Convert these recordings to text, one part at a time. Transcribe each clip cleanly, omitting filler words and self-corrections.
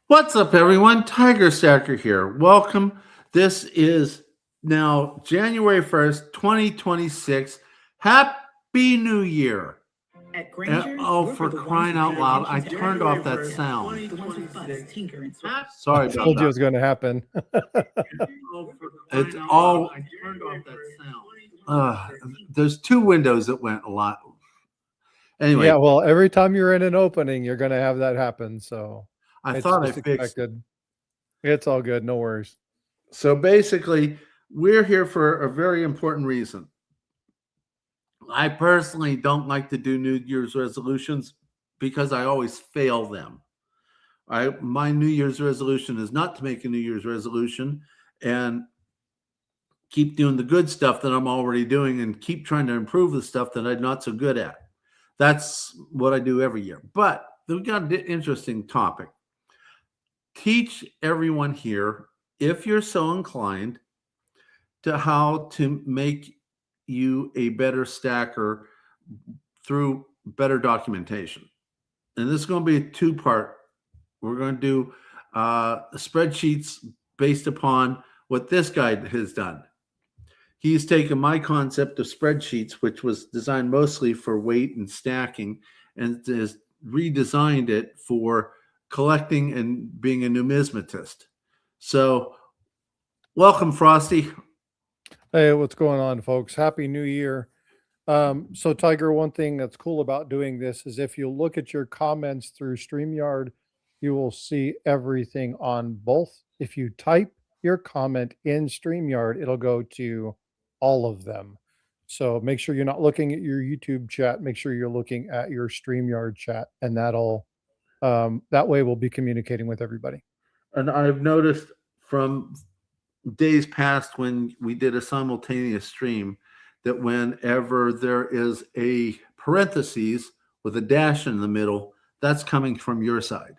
What's up, everyone? Tiger Stacker here. Welcome. This is now January 1st, 2026. Happy New Year. At Granger, Oh, we're for the ones crying who out pay loud, I attention to turned every off that word, sound. the ones who fuss, tinker, and sweat. Sorry I about told you it that. was going to happen. It's all. I turned off that sound. There's two windows that went a lot. Anyway, Yeah, well, every time you're in an opening, you're going to have that happen. So I it's thought I just fixed it. expected. It's all good. No worries. So basically, we're here for a very important reason. I personally don't like to do New Year's resolutions because I always fail them. My New Year's resolution is not to make a New Year's resolution and keep doing the good stuff that I'm already doing and keep trying to improve the stuff that I'm not so good at. That's what I do every year. But we got an interesting topic. Teach everyone here, if you're so inclined, to how to make you a better stacker through better documentation. And this is going to be a two-part. We're going to do spreadsheets based upon what this guy has done. He's taken my concept of spreadsheets, which was designed mostly for weight and stacking, and has redesigned it for collecting and being a numismatist. So, welcome, Frosty. Hey, what's going on, folks? Happy New Year. So, Tiger, one thing that's cool about doing this is if you look at your comments through StreamYard, you will see everything on both. If you type your comment in StreamYard, it'll go to all of them. So make sure you're not looking at your YouTube chat. Make sure you're looking at your StreamYard chat, and that way we'll be communicating with everybody. And I've noticed from days past when we did a simultaneous stream that whenever there is a parentheses with a dash in the middle, that's coming from your side.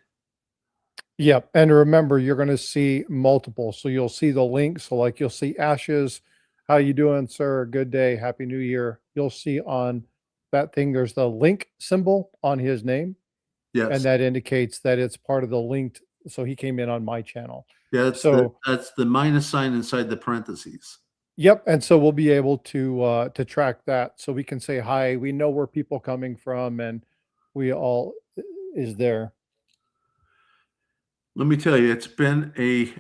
Yep. And remember, you're going to see multiple. So you'll see the link. So like you'll see Ashes. How you doing, sir? Good day. Happy New Year. You'll see on that thing, there's the link symbol on his name. Yes. And that indicates that it's part of the linked. So he came in on my channel. Yeah, So that's the minus sign inside the parentheses. yep. And so we'll be able to track that. So we can say hi. We know where people coming from, and we all is there. Let me tell you, it's been a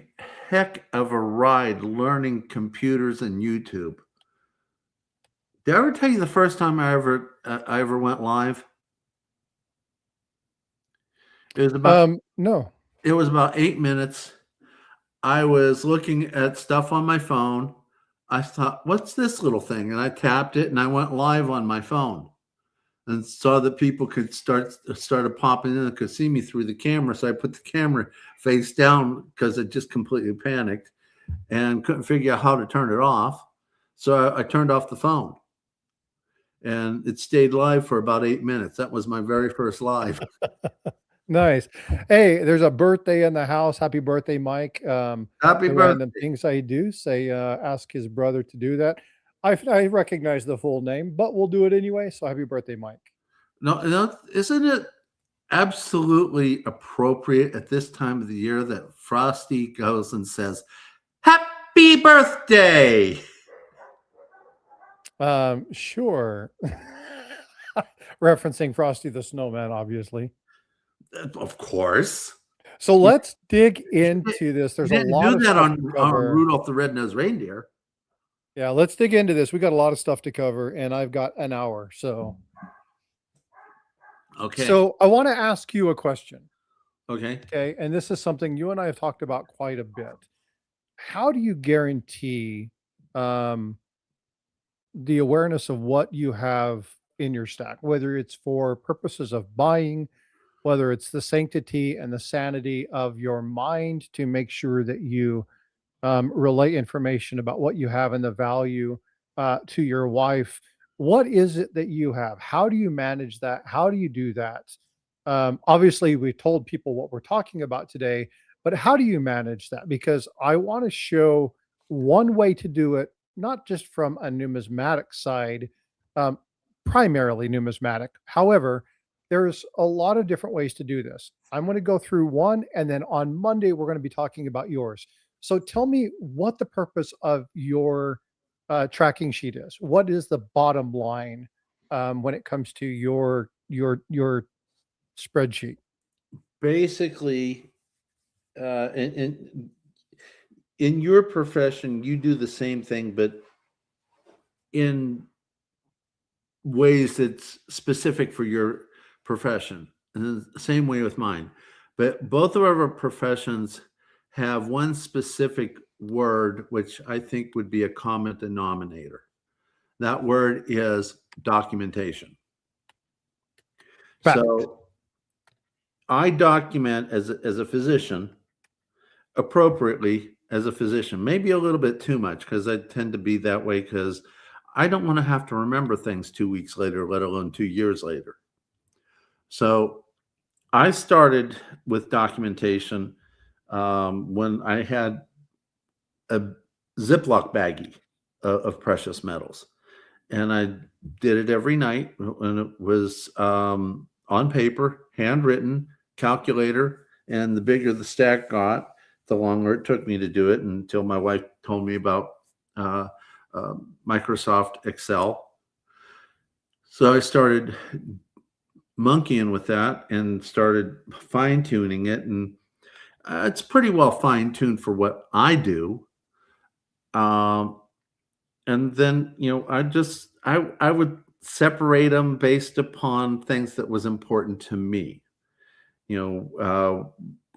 heck of a ride learning computers and YouTube. Did I ever tell you the first time I ever went live? It was about No. It was about 8 minutes. I was looking at stuff on my phone. I thought, what's this little thing? And I tapped it and I went live on my phone and saw that people could started popping in and could see me through the camera. So I put the camera face down because I just completely panicked and couldn't figure out how to turn it off. So I turned off the phone and it stayed live for about 8 minutes. That was my very first live. Nice. Hey, there's a birthday in the house. Happy birthday, Mike. Happy The birthday. random things I do say, ask his brother to do that. I recognize the full name, but we'll do it anyway. So happy birthday, Mike. No, isn't it absolutely appropriate at this time of the year that Frosty goes and says, "Happy birthday"? Sure. Referencing Frosty the Snowman, obviously. Of course. So let's dig into this. There's You a didn't lot do of that stuff on to cover. Rudolph the Red-Nosed Reindeer. Yeah, let's dig into this. We got a lot of stuff to cover, and I've got an hour. So Okay. So I want to ask you a question. Okay. Okay. And this is something you and I have talked about quite a bit. How do you guarantee um, the awareness of what you have in your stack, whether it's for purposes of buying, whether it's the sanctity and the sanity of your mind to make sure that you relay information about what you have and the value to your wife? What is it that you have? How do you manage that? How do you do that? Obviously, we told people what we're talking about today, but how do you manage that? Because I want to show one way to do it, not just from a numismatic side, um, primarily numismatic. However, there's a lot of different ways to do this. I'm going to go through one, and then on Monday, we're going to be talking about yours. So tell me what the purpose of your tracking sheet is. What is the bottom line when it comes to your spreadsheet? Basically, in your profession, you do the same thing, but in ways that's specific for your profession. And the same way with mine. But both of our professions have one specific word, which I think would be a common denominator. That word is documentation. Fact. So I document as a physician appropriately as a physician, maybe a little bit too much because I tend to be that way because I don't want to have to remember things 2 weeks later, let alone 2 years later. So I started with documentation when I had a Ziploc baggie of precious metals. And I did it every night, and it was on paper, handwritten, calculator. And the bigger the stack got, the longer it took me to do it until my wife told me about Microsoft Excel. So I started monkeying with that and started fine tuning it. And it's pretty well fine tuned for what I do. And then, I would separate them based upon things that was important to me.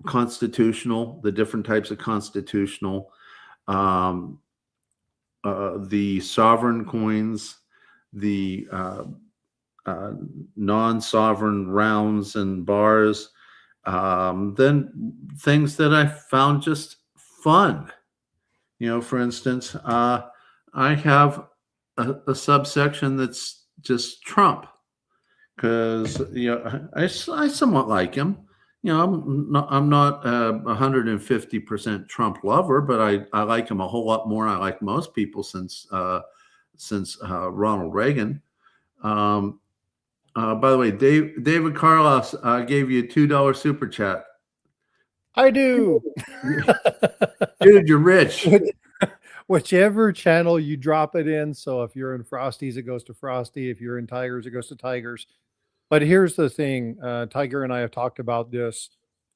Constitutional, the different types of constitutional, um, the sovereign coins, the non-sovereign rounds and bars, then things that I found just fun. For instance, I have a subsection that's just Trump because I somewhat like him. I'm not 150% Trump lover, but I like him a whole lot more. I like most people since Ronald Reagan. By the way, David Carlos gave you a $2 super chat. I do. Dude, you're rich. Whichever channel you drop it in. So if you're in Frosties, it goes to Frosty. If you're in Tigers, it goes to Tigers. But here's the thing, Tiger and I have talked about this.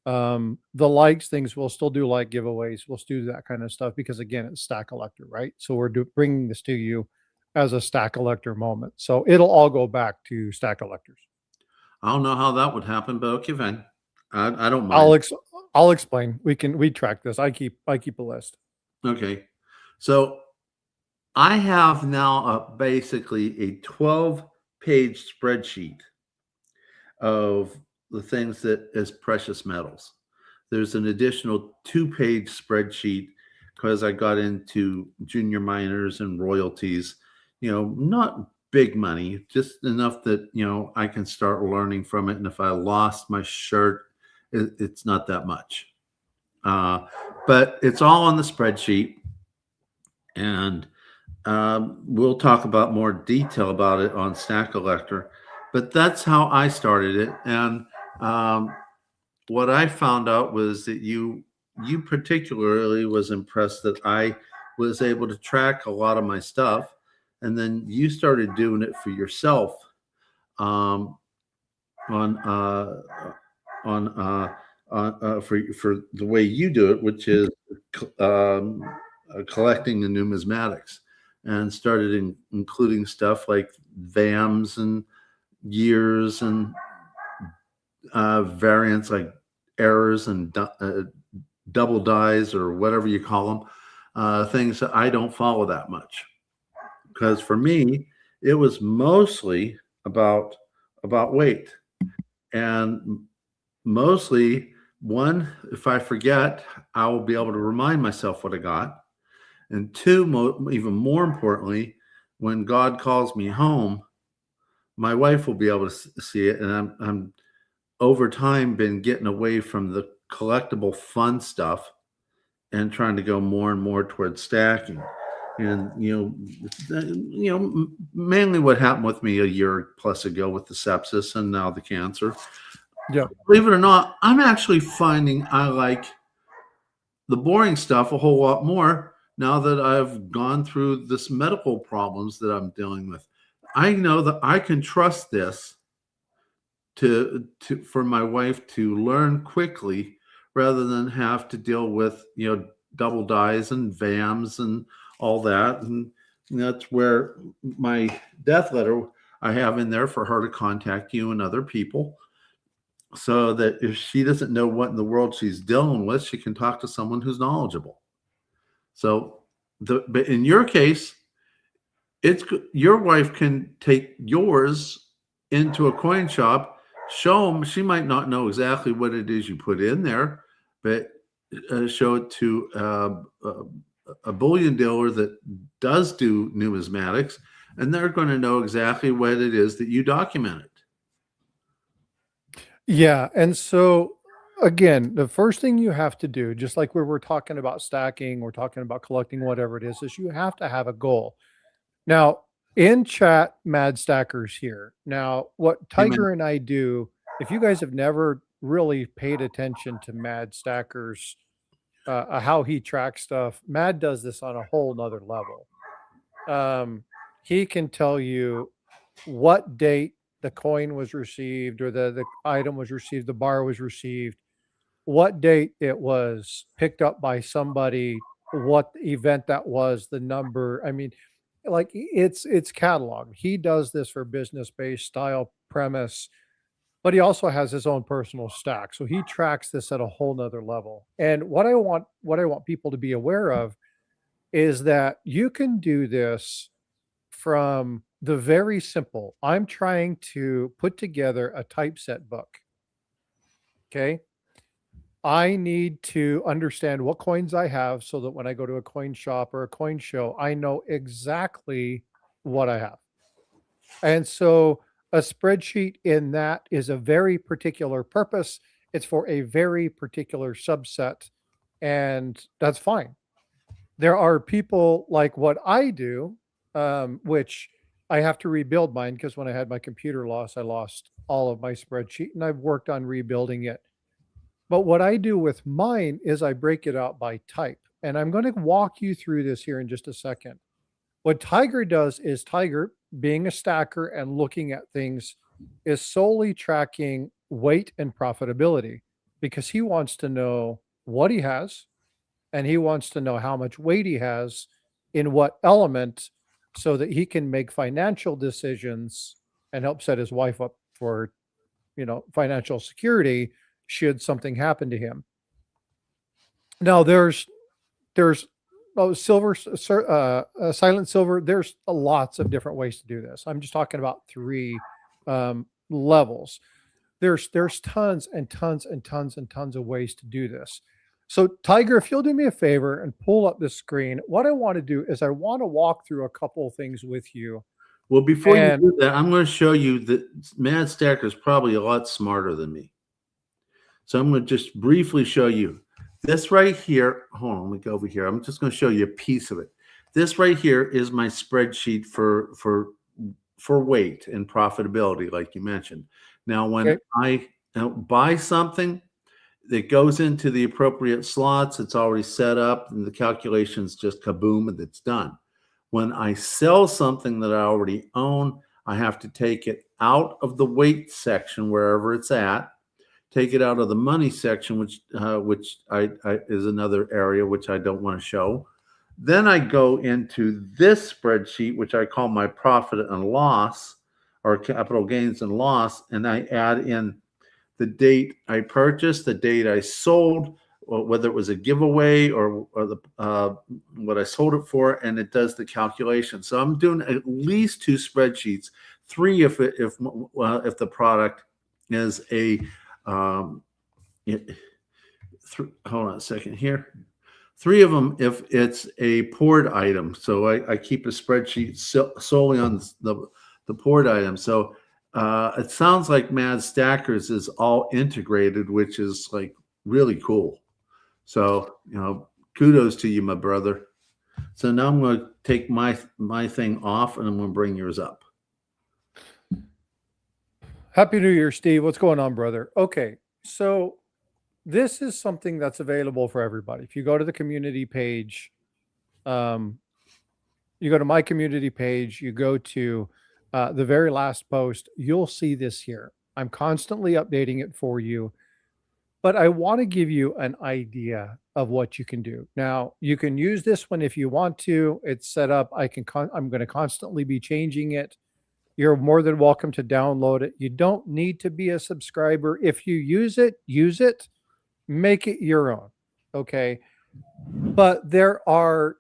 The likes things, we'll still do like giveaways. We'll still do that kind of stuff because again, it's Stack Collector, right? So we're bringing this to you as a Stack Collector moment. So it'll all go back to Stack Collectors. I don't know how that would happen, but okay, fine. I don't mind. I'll explain. We track this. I keep a list. Okay. So I have now basically a 12-page spreadsheet of the things that is precious metals. There's an additional 2-page spreadsheet because I got into junior miners and royalties, not big money, just enough that, I can start learning from it. And if I lost my shirt, it's not that much. But it's all on the spreadsheet. And we'll talk about more detail about it on Stack Collector. But that's how I started it. And what I found out was that you particularly was impressed that I was able to track a lot of my stuff. And then you started doing it for yourself on for the way you do it, which is collecting the numismatics, and started including stuff like VAMs and years and variants like errors and double dies or whatever you call them, things that I don't follow that much. Because for me, it was mostly about weight, and mostly one, if I forget, I will be able to remind myself what I got, and two, even more importantly, when God calls me home, my wife will be able to see it, and I'm over time been getting away from the collectible fun stuff and trying to go more and more towards stacking. And mainly what happened with me a year plus ago with the sepsis and now the cancer. Yeah. Believe it or not, I'm actually finding I like the boring stuff a whole lot more now that I've gone through this medical problems that I'm dealing with. I know that I can trust this to for my wife to learn quickly rather than have to deal with double dies and VAMs and all that. And that's where my death letter I have in there for her to contact you and other people, so that if she doesn't know what in the world she's dealing with, she can talk to someone who's knowledgeable. So but in your case, your wife can take yours into a coin shop, show them. She might not know exactly what it is you put in there, but show it to a bullion dealer that does do numismatics, and they're going to know exactly what it is that you documented. Yeah. And so again, the first thing you have to do, just like we were talking about stacking, we're talking about collecting, whatever it is you have to have a goal. Now, in chat, Mad Stackers here. Now, what Amen. Tiger and I do, if you guys have never really paid attention to Mad Stackers, how he tracks stuff, Mad does this on a whole nother level. He can tell you what date the coin was received, or the item was received, the bar was received, what date it was picked up by somebody, what event that was, the number. I mean, like it's cataloged. He does this for business-based style premise, but he also has his own personal stack. So he tracks this at a whole nother level. And what I want people to be aware of is that you can do this from the very simple. I'm trying to put together a typeset book. Okay. I need to understand what coins I have so that when I go to a coin shop or a coin show, I know exactly what I have. And so a spreadsheet in that is a very particular purpose. It's for a very particular subset, and that's fine. There are people like what I do, which I have to rebuild mine because when I had my computer loss, I lost all of my spreadsheet, and I've worked on rebuilding it. But what I do with mine is I break it out by type. And I'm going to walk you through this here in just a second. What Tiger does is Tiger, being a stacker and looking at things, is solely tracking weight and profitability because he wants to know what he has, and he wants to know how much weight he has in what element so that he can make financial decisions and help set his wife up for, financial security should something happen to him. Now there's silver, silent silver. There's lots of different ways to do this. I'm just talking about three levels. There's tons and tons and tons and tons of ways to do this. So Tiger, if you'll do me a favor and pull up the screen, what I want to do is I want to walk through a couple of things with you. Well, before you do that, I'm going to show you that Mad Stacker is probably a lot smarter than me. So I'm going to just briefly show you this right here. Hold on, let me go over here. I'm just going to show you a piece of it. This right here is my spreadsheet for weight and profitability, like you mentioned. Now, when I buy something that goes into the appropriate slots, it's already set up, and the calculations just kaboom, and it's done. When I sell something that I already own, I have to take it out of the weight section wherever it's at, take it out of the money section, which is another area which I don't want to show. Then I go into this spreadsheet, which I call my profit and loss, or capital gains and loss, and I add in the date I purchased, the date I sold, or whether it was a giveaway or what I sold it for, and it does the calculation. So I'm doing at least two spreadsheets, three if the product is a hold on a second here. Three of them if it's a poured item. So I keep a spreadsheet solely on the poured item. So it sounds like Mad Stackers is all integrated, which is like really cool. So, kudos to you, my brother. So now I'm going to take my thing off, and I'm going to bring yours up. Happy New Year, Steve. What's going on, brother? Okay, so this is something that's available for everybody. If you go to the community page, you go to my community page, you go to the very last post, you'll see this here. I'm constantly updating it for you, but I want to give you an idea of what you can do. Now, you can use this one if you want to. It's set up. I'm going to constantly be changing it. You're more than welcome to download it. You don't need to be a subscriber. If you use it, make it your own. Okay. But there are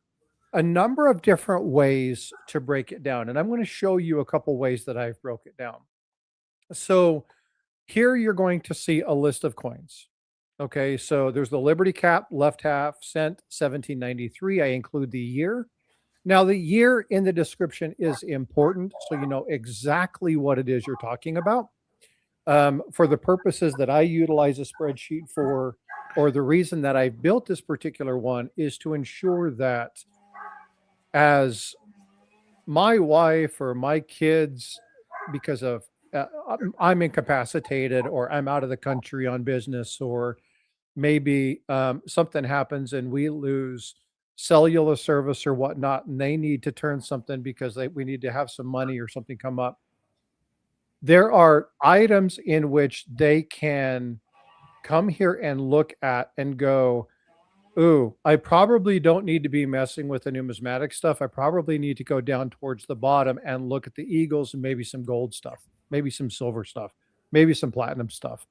a number of different ways to break it down. And I'm going to show you a couple ways that I've broke it down. So here you're going to see a list of coins. Okay. So there's the Liberty Cap, left half, cent, 1793. I include the year. Now, the year in the description is important, so you know exactly what it is you're talking about. For the purposes that I utilize a spreadsheet for, or the reason that I built this particular one is to ensure that as my wife or my kids, because of I'm incapacitated or I'm out of the country on business, or maybe something happens and we lose cellular service or whatnot, and they need to turn something because we need to have some money or something come up. There are items in which they can come here and look at and go, ooh, I probably don't need to be messing with the numismatic stuff. I probably need to go down towards the bottom and look at the eagles and maybe some gold stuff, maybe some silver stuff, maybe some platinum stuff.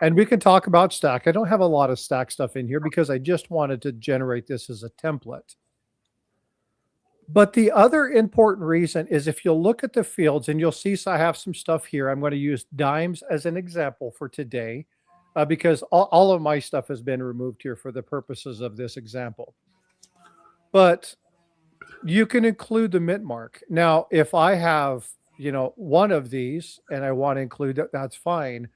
And we can talk about stack. I don't have a lot of stack stuff in here because I just wanted to generate this as a template. But the other important reason is if you'll look at the fields, and you'll see, so I have some stuff here. I'm going to use dimes as an example for today because all of my stuff has been removed here for the purposes of this example. But you can include the mint mark. Now, if I have, one of these and I want to include that, that's fine.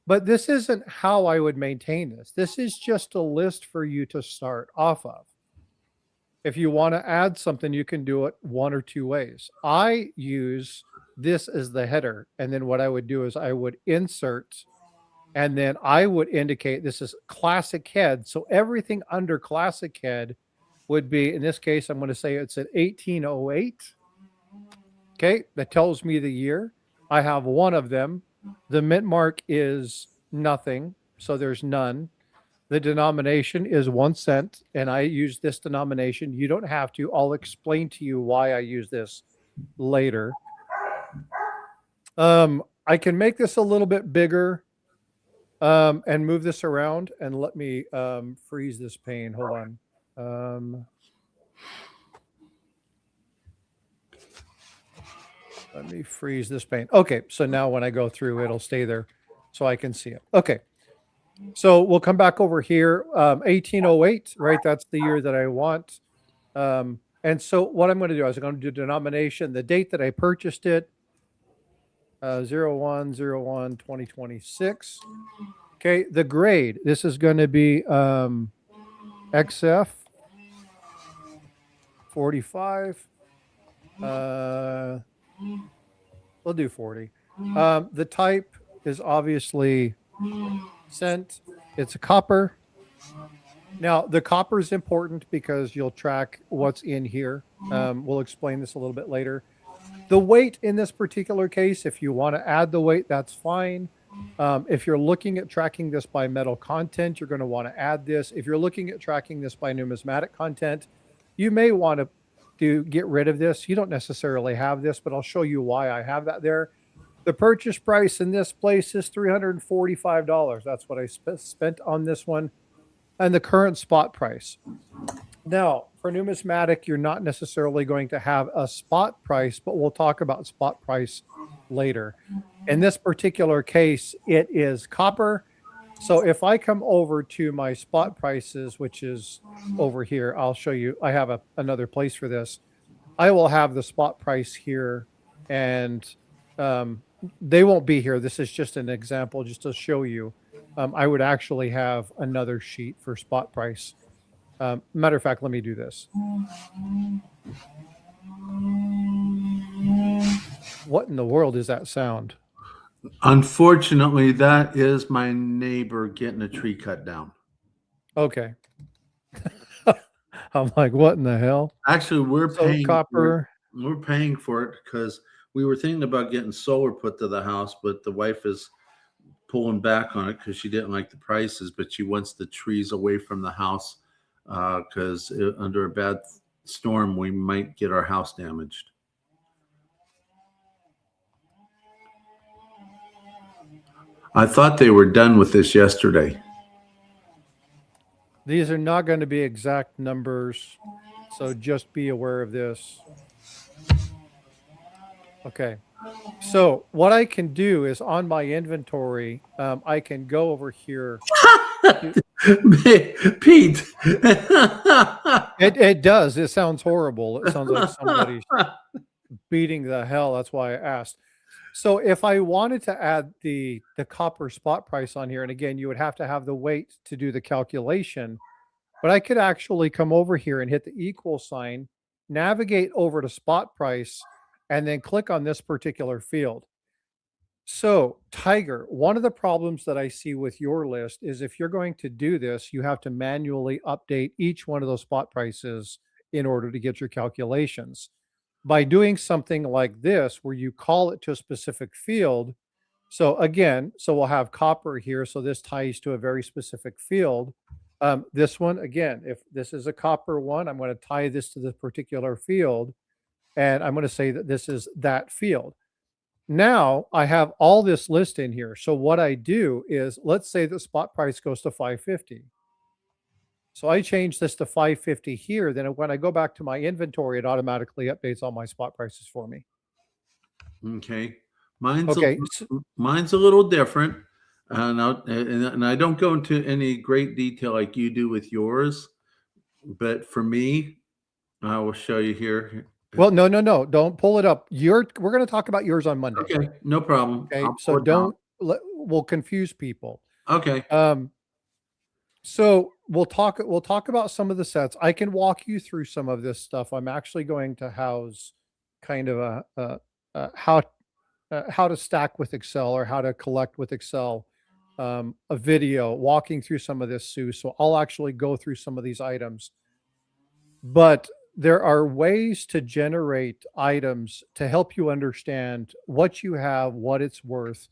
But this isn't how I would maintain this. This is just a list for you to start off of. If you want to add something, you can do it one or two ways. I use this as the header. And then what I would do is I would insert, and then I would indicate this is classic head. So everything under classic head would be, in this case, I'm going to say it's at 1808. Okay, that tells me the year. I have one of them. The mint mark is nothing, so there's none. The denomination is 1 cent, and I use this denomination. You don't have to. I'll explain to you why I use this later. I can make this a little bit bigger and move this around, and let me freeze this pane. Hold on. Let me freeze this pane. Okay, so now when I go through, it'll stay there so I can see it. Okay, so we'll come back over here. 1808, right? That's the year that I want. And so what I'm going to do is I'm going to do denomination, the date that I purchased it, 01/01/2026. Okay, the grade. This is going to be XF 45. We'll do 40. The type is obviously cent. It's a copper. Now, the copper is important because you'll track what's in here. We'll explain this a little bit later. The weight in this particular case, if you want to add the weight, that's fine. If you're looking at tracking this by metal content, you're going to want to add this. If you're looking at tracking this by numismatic content, you may want to get rid of this. You don't necessarily have this, but I'll show you why I have that there. The purchase price in this place is $345. That's what I spent on this one. And the current spot price. Now, for numismatic, you're not necessarily going to have a spot price, but we'll talk about spot price later. In this particular case, it is copper. So if I come over to my spot prices, which is over here, I'll show you, I have another place for this. I will have the spot price here, and they won't be here. This is just an example, just to show you. I would actually have another sheet for spot price. Matter of fact, let me do this. What in the world is that sound? Unfortunately, that is my neighbor getting a tree cut down. Okay. I'm like, what in the hell? Actually, So copper. we're paying for it because we were thinking about getting solar put to the house, but the wife is pulling back on it because she didn't like the prices, but she wants the trees away from the house because under a bad storm we might get our house damaged. I thought they were done with this yesterday. These are not going to be exact numbers, so just be aware of this. Okay. So what I can do is on my inventory, I can go over here. Pete. It does. It sounds horrible. It sounds like somebody's beating the hell. That's why I asked. So if I wanted to add the copper spot price on here, and again, you would have to have the weight to do the calculation, but I could actually come over here and hit the equal sign, navigate over to spot price, and then click on this particular field. So, Tiger, one of the problems that I see with your list is if you're going to do this, you have to manually update each one of those spot prices in order to get your calculations. By doing something like this, where you call it to a specific field, so again, so we'll have copper here. So this ties to a very specific field. This one, again, if this is a copper one, I'm going to tie this to this particular field. And I'm going to say that this is that field. Now I have all this list in here. So what I do is, let's say the spot price goes to 550. So I change this to 550 here. Then when I go back to my inventory, it automatically updates all my spot prices for me. Okay. Mine's Okay. mine's a little different. And I don't go into any great detail like you do with yours, but for me, I will show you here. Well, no. Don't pull it up. We're going to talk about yours on Monday. Okay, no problem. Okay. I'll So pull it down. we'll confuse people. Okay. So we'll talk about some of the sets. I can walk you through some of this stuff. I'm actually going to house kind of how to stack with Excel or how to collect with Excel, a video walking through some of this, Sue. So I'll actually go through some of these items, but there are ways to generate items to help you understand what you have, what it's worth.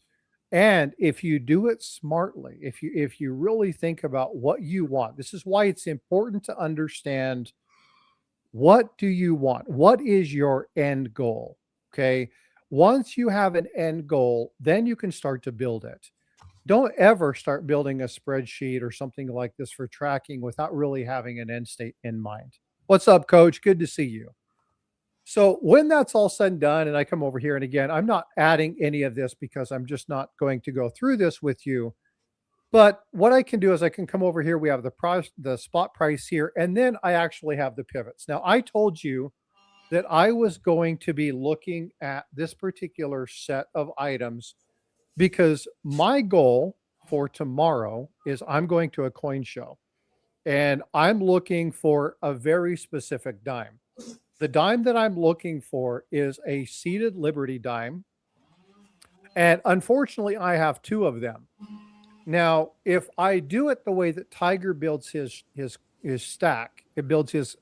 And if you do it smartly, if you really think about what you want, this is why it's important to understand, what do you want? What is your end goal? Okay. Once you have an end goal, then you can start to build it. Don't ever start building a spreadsheet or something like this for tracking without really having an end state in mind. What's up, coach? Good to see you. So when that's all said and done, and I come over here, and again, I'm not adding any of this because I'm just not going to go through this with you. But what I can do is I can come over here. We have the spot price here, and then I actually have the pivots. Now, I told you that I was going to be looking at this particular set of items because my goal for tomorrow is I'm going to a coin show, and I'm looking for a very specific dime. The dime that I'm looking for is a seated Liberty dime. And unfortunately, I have two of them. Now, if I do it the way that Tiger builds his stack, it builds his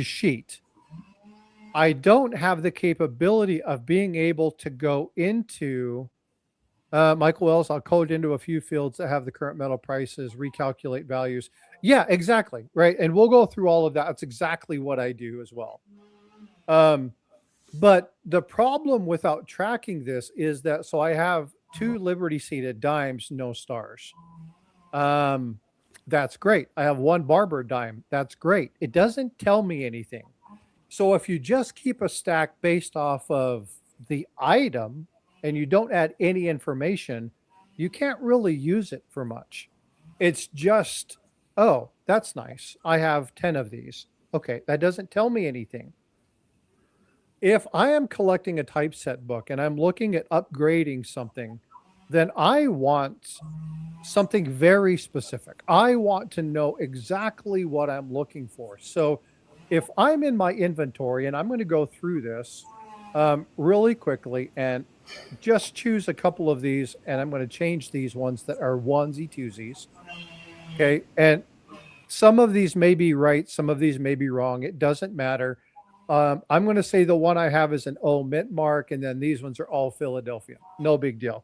sheet, I don't have the capability of being able to go into Michael Wells. I'll code into a few fields that have the current metal prices, recalculate values. Yeah, exactly. Right. And we'll go through all of that. That's exactly what I do as well. But the problem without tracking this is that, so I have two Liberty seated dimes, no stars. That's great. I have one Barber dime. That's great. It doesn't tell me anything. So if you just keep a stack based off of the item and you don't add any information, you can't really use it for much. It's just, oh, that's nice. I have 10 of these. Okay, that doesn't tell me anything. If I am collecting a typeset book and I'm looking at upgrading something, then I want something very specific. I want to know exactly what I'm looking for. So if I'm in my inventory and I'm going to go through this really quickly and just choose a couple of these, and I'm going to change these ones that are onesie twosies. Okay. And some of these may be right, some of these may be wrong. It doesn't matter. I'm going to say the one I have is an O mint mark, and then these ones are all Philadelphia. No big deal.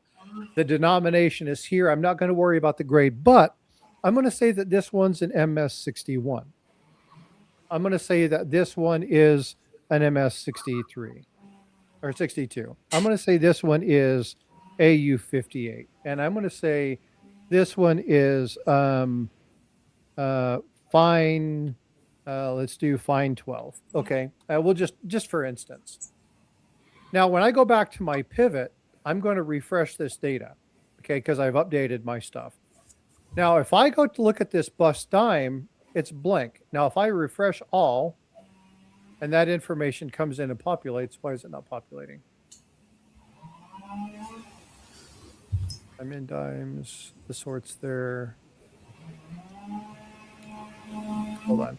The denomination is here. I'm not going to worry about the grade, but I'm going to say that this one's an MS61. I'm going to say that this one is an MS63 or 62. I'm going to say this one is AU58, and I'm going to say this one is fine. Let's do fine 12. Okay. We'll just for instance. Now, when I go back to my pivot, I'm going to refresh this data. Okay. Cause I've updated my stuff. Now, if I go to look at this bus dime, it's blank. Now, if I refresh all and that information comes in and populates, why is it not populating? I'm in dimes, the sort's there. Hold on.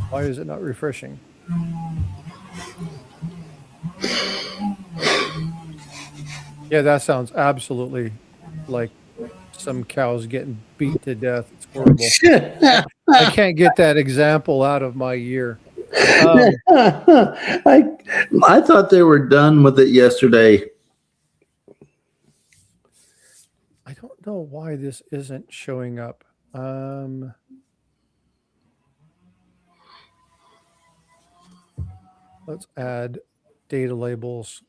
Why is it not refreshing? Yeah, that sounds absolutely like some cows getting beat to death. It's horrible. I can't get that example out of my ear. I thought they were done with it yesterday. I don't know why this isn't showing up. Let's add data labels.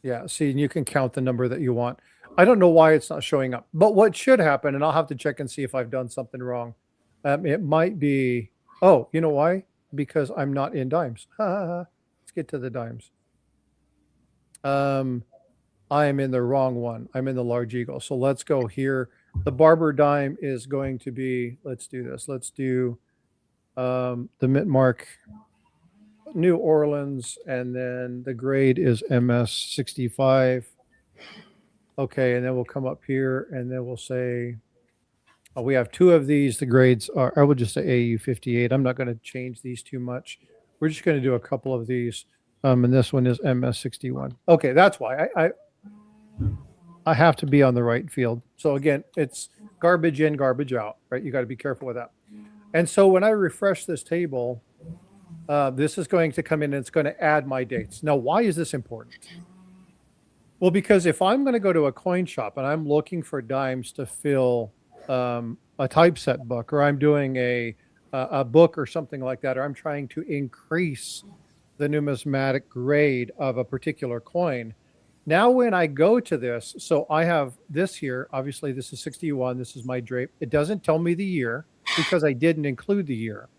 Yeah, see, and you can count the number that you want. I don't know why it's not showing up, but what should happen, and I'll have to check and see if I've done something wrong. It might be, oh, you know why? Because I'm not in dimes. Let's get to the dimes. I am in the wrong one. I'm in the large eagle. So let's go here. The barber dime is going to be, let's do this. Let's do the mint mark New Orleans, and then the grade is MS65. Okay, and then we'll come up here and then we'll say, oh, we have two of these. The grades are, I would just say AU58. I'm not going to change these too much. We're just going to do a couple of these. And this one is MS61. Okay, that's why I have to be on the right field. So again, it's garbage in, garbage out, right? You got to be careful with that. And so when I refresh this table, this is going to come in and it's going to add my dates. Now, why is this important? Well, because if I'm going to go to a coin shop and I'm looking for dimes to fill a typeset book, or I'm doing a book or something like that, or I'm trying to increase the numismatic grade of a particular coin. Now, when I go to this, so I have this here, obviously this is 61. This is my drape. It doesn't tell me the year because I didn't include the year.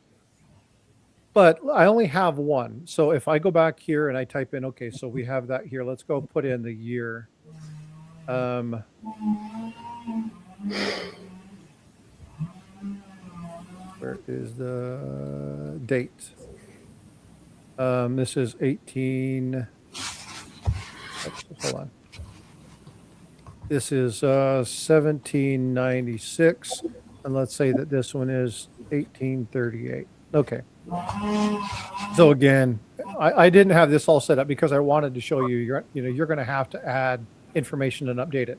But I only have one. So if I go back here and I type in, okay, so we have that here. Let's go put in the year. Where is the date? This is 18. Hold on. This is 1796. And let's say that this one is 1838. Okay. So again, I didn't have this all set up because I wanted to show you, you're going to have to add information and update it.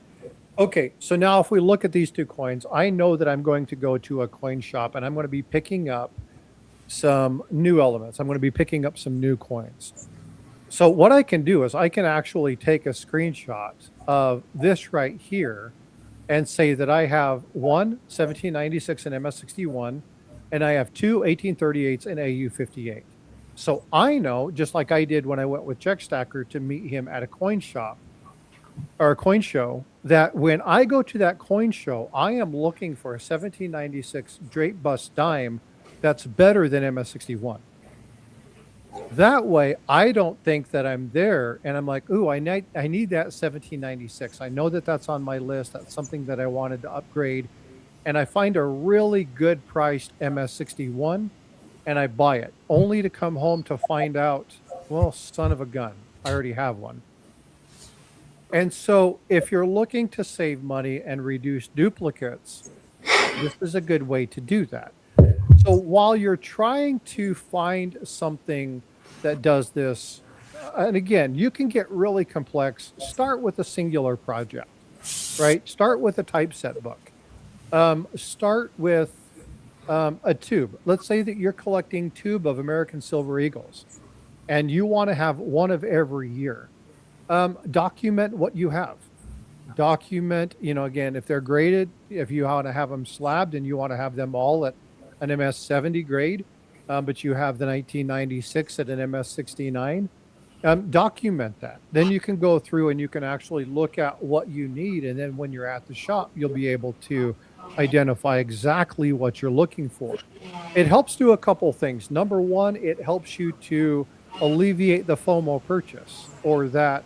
Okay, so now if we look at these two coins, I know that I'm going to go to a coin shop and I'm going to be picking up some new elements. I'm going to be picking up some new coins. So what I can do is I can actually take a screenshot of this right here and say that I have one 1796 and MS61, and I have two 1838s and AU58. So I know, just like I did when I went with Checkstacker to meet him at a coin shop or a coin show, that when I go to that coin show, I am looking for a 1796 drape bust dime that's better than MS61. That way, I don't think that I'm there and I'm like, ooh, I need that 1796. I know that that's on my list. That's something that I wanted to upgrade. And I find a really good priced MS61. and I buy it, only to come home to find out, well, son of a gun, I already have one. And so if you're looking to save money and reduce duplicates, this is a good way to do that. So while you're trying to find something that does this, and again, you can get really complex, start with a singular project, right? Start with a typeset book. Start with a tube. Let's say that you're collecting tube of American Silver Eagles and you want to have one of every year. Document what you have. Document, again, if they're graded, if you want to have them slabbed and you want to have them all at an MS 70 grade, but you have the 1996 at an MS 69, document that. Then you can go through and you can actually look at what you need. And then when you're at the shop, you'll be able to identify exactly what you're looking for. It helps do a couple things. Number one, it helps you to alleviate the FOMO purchase, or that,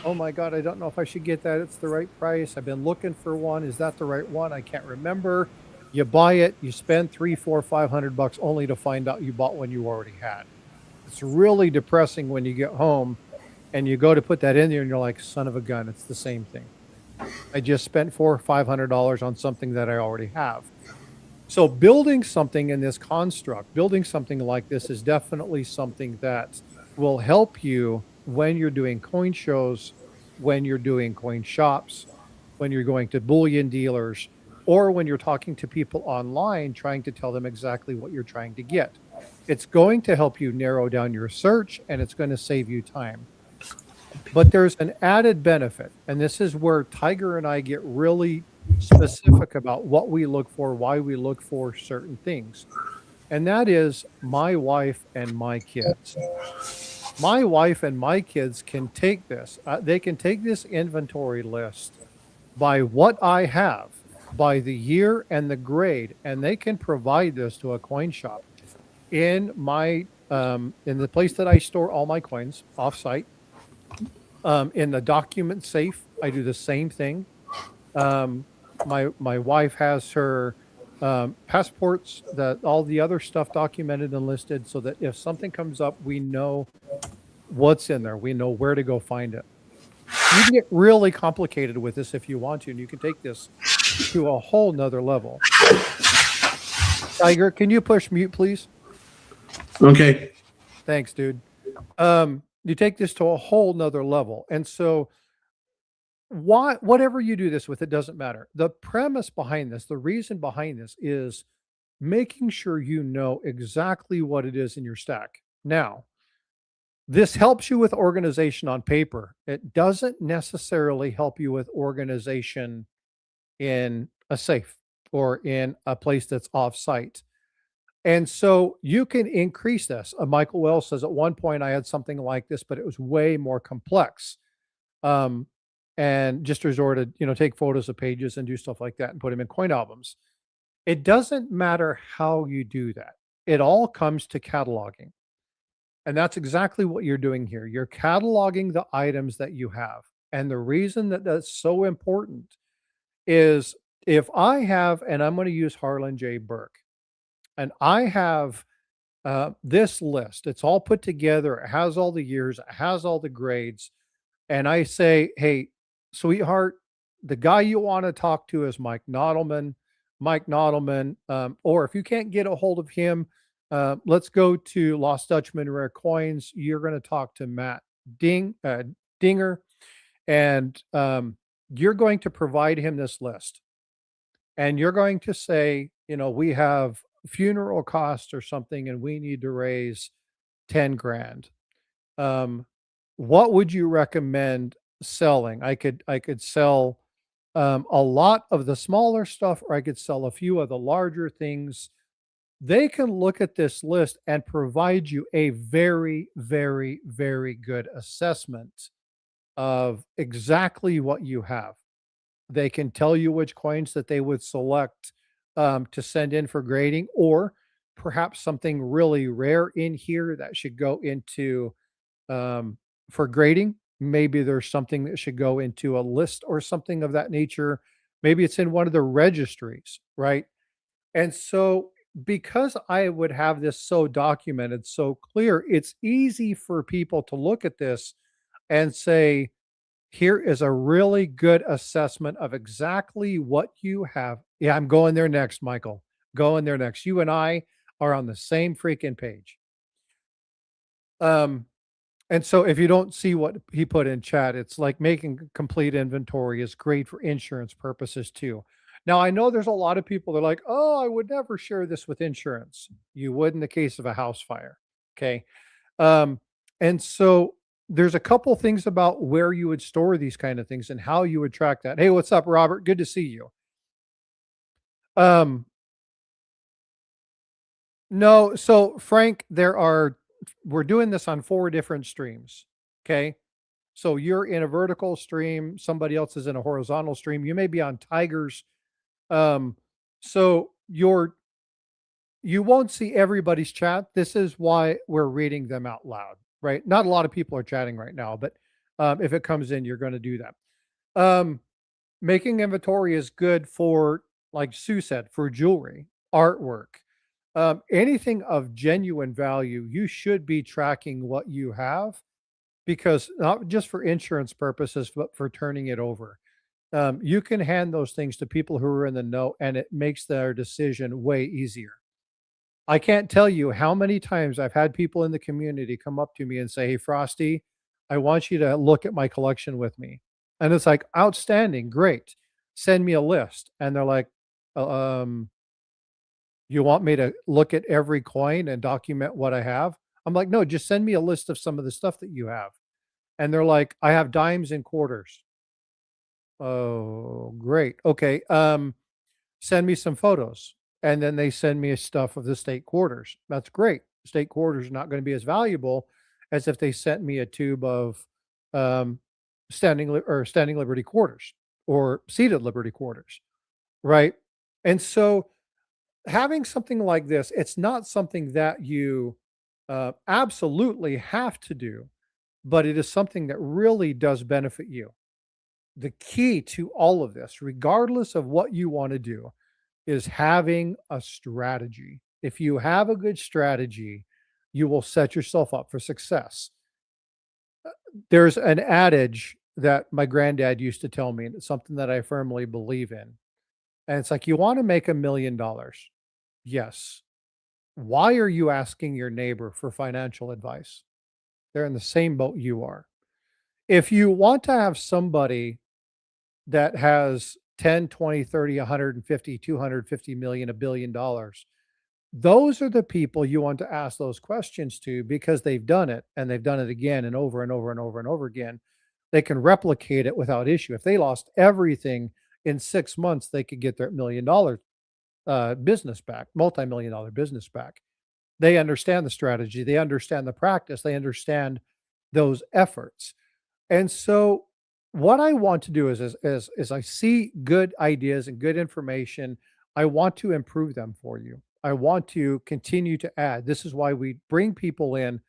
oh my God, I don't know if I should get that. It's the right price. I've been looking for one. Is that the right one? I can't remember. You buy it, you spend $300, $400, $500 only to find out you bought one you already had. It's really depressing when you get home and you go to put that in there and you're like, son of a gun, it's the same thing. I just spent $400 or $500 on something that I already have. So building something in this construct, building something like this is definitely something that will help you when you're doing coin shows, when you're doing coin shops, when you're going to bullion dealers, or when you're talking to people online, trying to tell them exactly what you're trying to get. It's going to help you narrow down your search, and it's going to save you time. But there's an added benefit, and this is where Tiger and I get really specific about what we look for, why we look for certain things. And that is my wife and my kids. My wife and my kids can take this. They can take this inventory list by what I have, by the year and the grade, and they can provide this to a coin shop. In my in the place that I store all my coins offsite, in the document safe, I do the same thing. My wife has her passports, that all the other stuff documented and listed, so that if something comes up, we know what's in there. We know where to go find it. You can get really complicated with this if you want to, and you can take this to a whole nother level. Tiger, can you push mute, please? Okay. Thanks, dude. You take this to a whole nother level. And so whatever you do this with, it doesn't matter. The premise behind this, the reason behind this is making sure you know exactly what it is in your stack. Now, this helps you with organization on paper. It doesn't necessarily help you with organization in a safe or in a place that's off-site. And so you can increase this. Michael Wells says at one point I had something like this, but it was way more complex. And just resorted, take photos of pages and do stuff like that and put them in coin albums. It doesn't matter how you do that. It all comes to cataloging. And that's exactly what you're doing here. You're cataloging the items that you have. And the reason that that's so important is if I have, and I'm going to use Harlan J. Burke, and I have this list, it's all put together, it has all the years, it has all the grades, and I say, hey, sweetheart, the guy you want to talk to is Mike Nodelman. Or if you can't get a hold of him, let's go to Lost Dutchman Rare Coins. You're going to talk to Matt Dinger, and you're going to provide him this list. And you're going to say, we have funeral costs or something, and we need to raise 10 grand. What would you recommend selling? I could sell a lot of the smaller stuff, or I could sell a few of the larger things. They can look at this list and provide you a very, very, very good assessment of exactly what you have. They can tell you which coins that they would select to send in for grading, or perhaps something really rare in here that should go into for grading. Maybe there's something that should go into a list or something of that nature. Maybe it's in one of the registries, right? And so because I would have this so documented, so clear, it's easy for people to look at this and say, here is a really good assessment of exactly what you have. Yeah, I'm going there next, Michael. Going there next. You and I are on the same freaking page. Um, and so if you don't see what he put in chat, it's like making a complete inventory is great for insurance purposes too. Now, I know there's a lot of people that are like, oh, I would never share this with insurance. You would in the case of a house fire. Okay. Um, and so there's a couple things about where you would store these kind of things and how you would track that. Hey, what's up, Robert? Good to see you. Um, no, so Frank, we're doing this on 4 different streams. Okay. So you're in a vertical stream, somebody else is in a horizontal stream. You may be on Tigers. Um, so you won't see everybody's chat. This is why we're reading them out loud, right? Not a lot of people are chatting right now, but if it comes in, you're going to do that. Making inventory is good for, like Sue said, for jewelry, artwork, anything of genuine value. You should be tracking what you have because not just for insurance purposes, but for turning it over. You can hand those things to people who are in the know, and it makes their decision way easier. I can't tell you how many times I've had people in the community come up to me and say, "Hey, Frosty, I want you to look at my collection with me." And it's like, outstanding, great. Send me a list. And they're like, "Um, you want me to look at every coin and document what I have?" I'm like, "No, just send me a list of some of the stuff that you have." And they're like, "I have dimes and quarters." Oh, great. Okay. Send me some photos. And then they send me a stuff of the state quarters. That's great. State quarters are not going to be as valuable as if they sent me a tube of um, standing Liberty quarters or seated Liberty quarters, right? And so having something like this, it's not something that you absolutely have to do, but it is something that really does benefit you. The key to all of this, regardless of what you want to do, is having a strategy. If you have a good strategy, you will set yourself up for success. There's an adage that my granddad used to tell me, and it's something that I firmly believe in. And it's like, you want to make $1 million? Yes. Why are you asking your neighbor for financial advice? They're in the same boat you are. If you want to have somebody that has 10, 20, 30, 150, 250 million, $1 billion, those are the people you want to ask those questions to because they've done it and they've done it again and over and over and over and over again. They can replicate it without issue. If they lost everything in 6 months, they could get their $1 million business back, multi-million dollar business back. They understand the strategy, they understand the practice, they understand those efforts. And so what I want to do is I see good ideas and good information. I want to improve them for you. I want to continue to add. This is why we bring people in.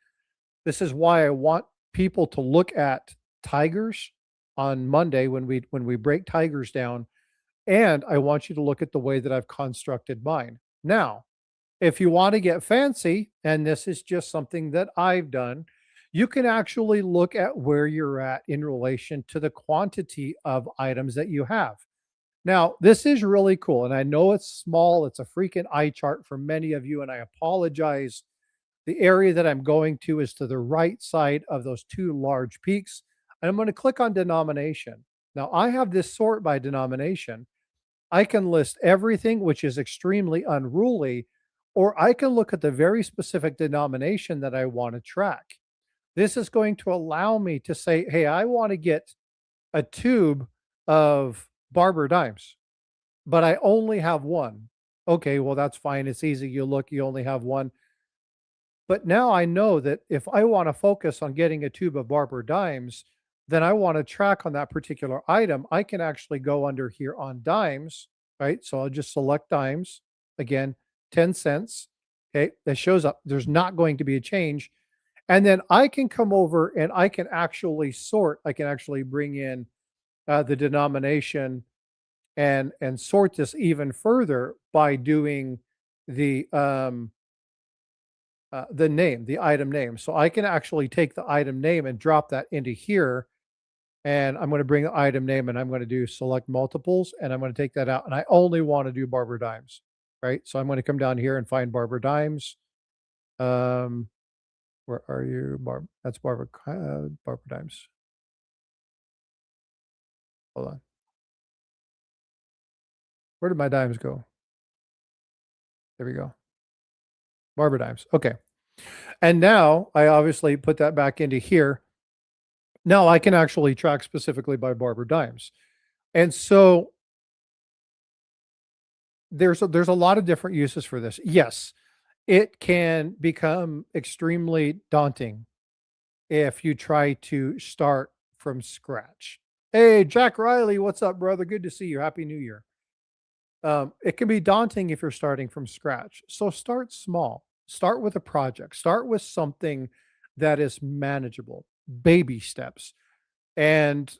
This is why I want people to look at tigers on Monday when we break tigers down. And I want you to look at the way that I've constructed mine. Now, if you want to get fancy, and this is just something that I've done, you can actually look at where you're at in relation to the quantity of items that you have. Now, this is really cool. And I know it's small, it's a freaking eye chart for many of you. And I apologize. The area that I'm going to is to the right side of those 2 large peaks. And I'm going to click on denomination. Now, I have this sort by denomination. I can list everything, which is extremely unruly, or I can look at the very specific denomination that I want to track. This is going to allow me to say, hey, I want to get a tube of Barber dimes, but I only have one. Okay, well, that's fine. It's easy. You look, you only have one. But now I know that if I want to focus on getting a tube of Barber dimes, then I want to track on that particular item. I can actually go under here on dimes, right? So I'll just select dimes again, 10 cents. Okay, that shows up. There's not going to be a change. And then I can come over and I can actually sort. I can actually bring in the denomination and sort this even further by doing the name, the item name. So I can actually take the item name and drop that into here. And I'm going to bring the item name and I'm going to do select multiples and I'm going to take that out. And I only want to do Barber Dimes, right? So I'm going to come down here and find Barber Dimes. Where are you, Barb? That's Barber Dimes. Hold on. Where did my dimes go? There we go. Barber Dimes. Okay. And now I obviously put that back into here. Now I can actually track specifically by Barber Dimes. And so there's a lot of different uses for this. Yes, it can become extremely daunting if you try to start from scratch. Hey, Jack Riley, what's up, brother? Good to see you. Happy New Year. It can be daunting if you're starting from scratch. So start small. Start with a project. Start with something that is manageable, baby steps, and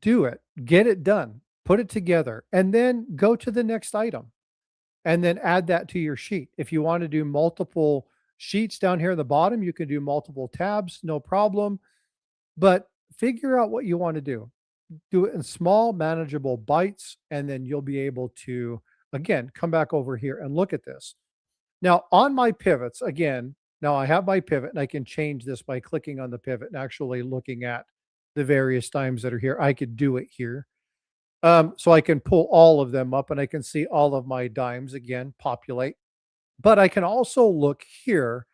do it. Get it done. Put it together, and then go to the next item, and then add that to your sheet. If you want to do multiple sheets down here at the bottom, you can do multiple tabs, no problem. But figure out what you want to do. Do it in small, manageable bites, and then you'll be able to, again, come back over here and look at this. Now, on my pivots, again, now I have my pivot, and I can change this by clicking on the pivot and actually looking at the various times that are here. I could do it here. So I can pull all of them up, and I can see all of my dimes again populate. But I can also look here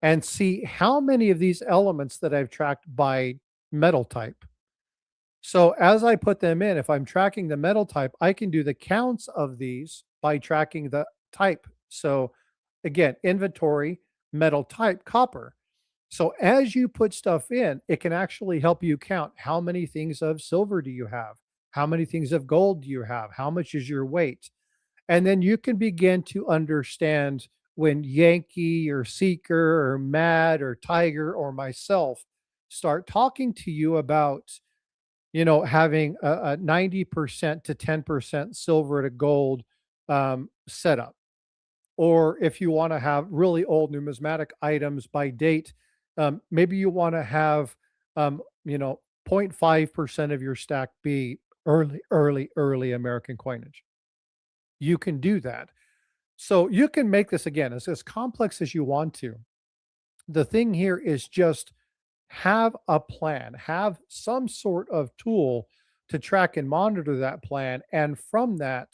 and see how many of these elements that I've tracked by metal type. So as I put them in, if I'm tracking the metal type, I can do the counts of these by tracking the type. So again, inventory, metal type, copper. So as you put stuff in, it can actually help you count how many things of silver do you have? How many things of gold do you have? How much is your weight? And then you can begin to understand when Yankee or Seeker or Mad or Tiger or myself start talking to you about, having a 90% to 10% silver to gold setup. Or if you want to have really old numismatic items by date, maybe you want to have, 0.5% of your stack be early American coinage. You can do that. So you can make this, again, as complex as you want to. The thing here is just have a plan, have some sort of tool to track and monitor that plan. And from that,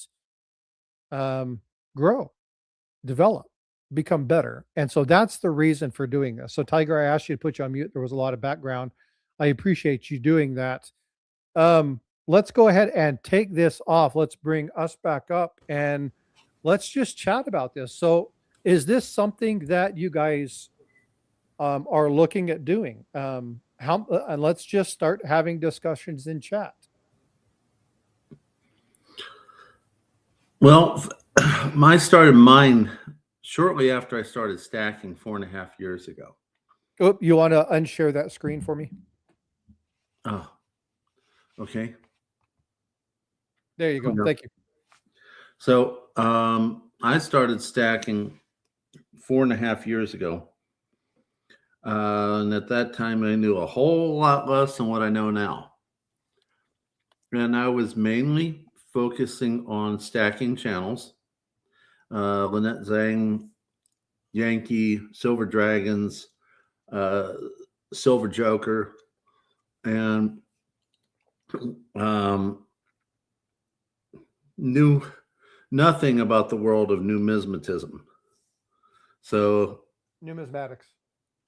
grow, develop, become better. And so that's the reason for doing this. So Tiger, I asked you to put you on mute. There was a lot of background. I appreciate you doing that. Let's go ahead and take this off. Let's bring us back up and let's just chat about this. So is this something that you guys are looking at doing? And let's just start having discussions in chat. Well, I started mine shortly after I started stacking 4.5 years ago. Oh, you want to unshare that screen for me? Oh, okay. There you go. Yeah. Thank you. So I started stacking 4.5 years ago. And at that time, I knew a whole lot less than what I know now. And I was mainly focusing on stacking channels. Lynette Zhang, Yankee, Silver Dragons, Silver Joker, and knew nothing about the world of numismatism. So Numismatics.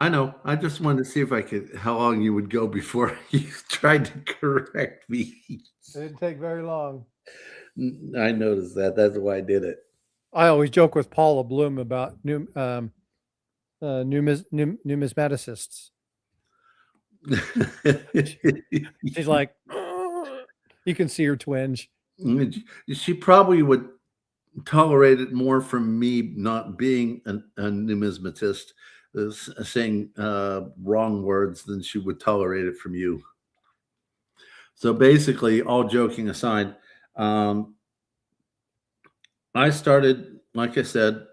I know. I just wanted to see if I could, how long you would go before you tried to correct me. It didn't take very long. I noticed that. That's why I did it. I always joke with Paula Bloom about numismaticists. She's like, you can see her twinge. She probably would tolerate it more from me not being a numismatist, saying wrong words, than she would tolerate it from you. So basically, all joking aside, I started, like I said,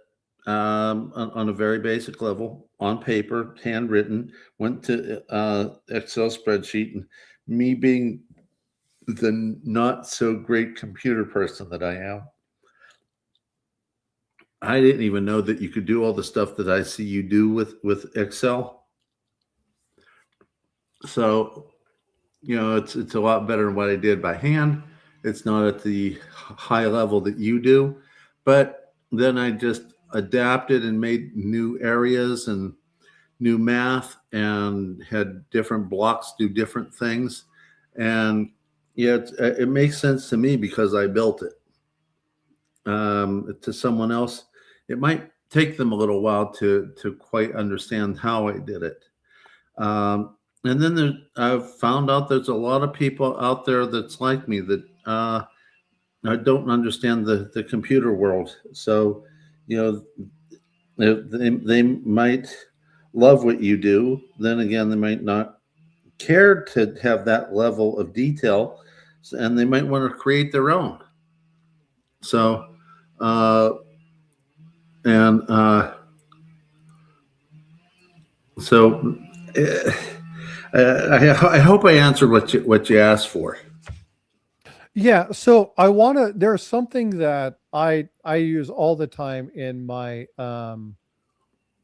on a very basic level, on paper, handwritten, went to Excel spreadsheet, and me being the not so great computer person that I am, I didn't even know that you could do all the stuff that I see you do with Excel. So, it's a lot better than what I did by hand. It's not at the high level that you do, but then I just adapted and made new areas and new math and had different blocks do different things. And yeah, it makes sense to me because I built it. To someone else, it might take them a little while to quite understand how I did it. And then I've found out there's a lot of people out there that's like me that I don't understand the computer world. So, you know, they might love what you do. Then again, they might not care to have that level of detail, and they might want to create their own. So, uh, and so I hope I answered what you asked for. Yeah, so there's something that I use all the time in my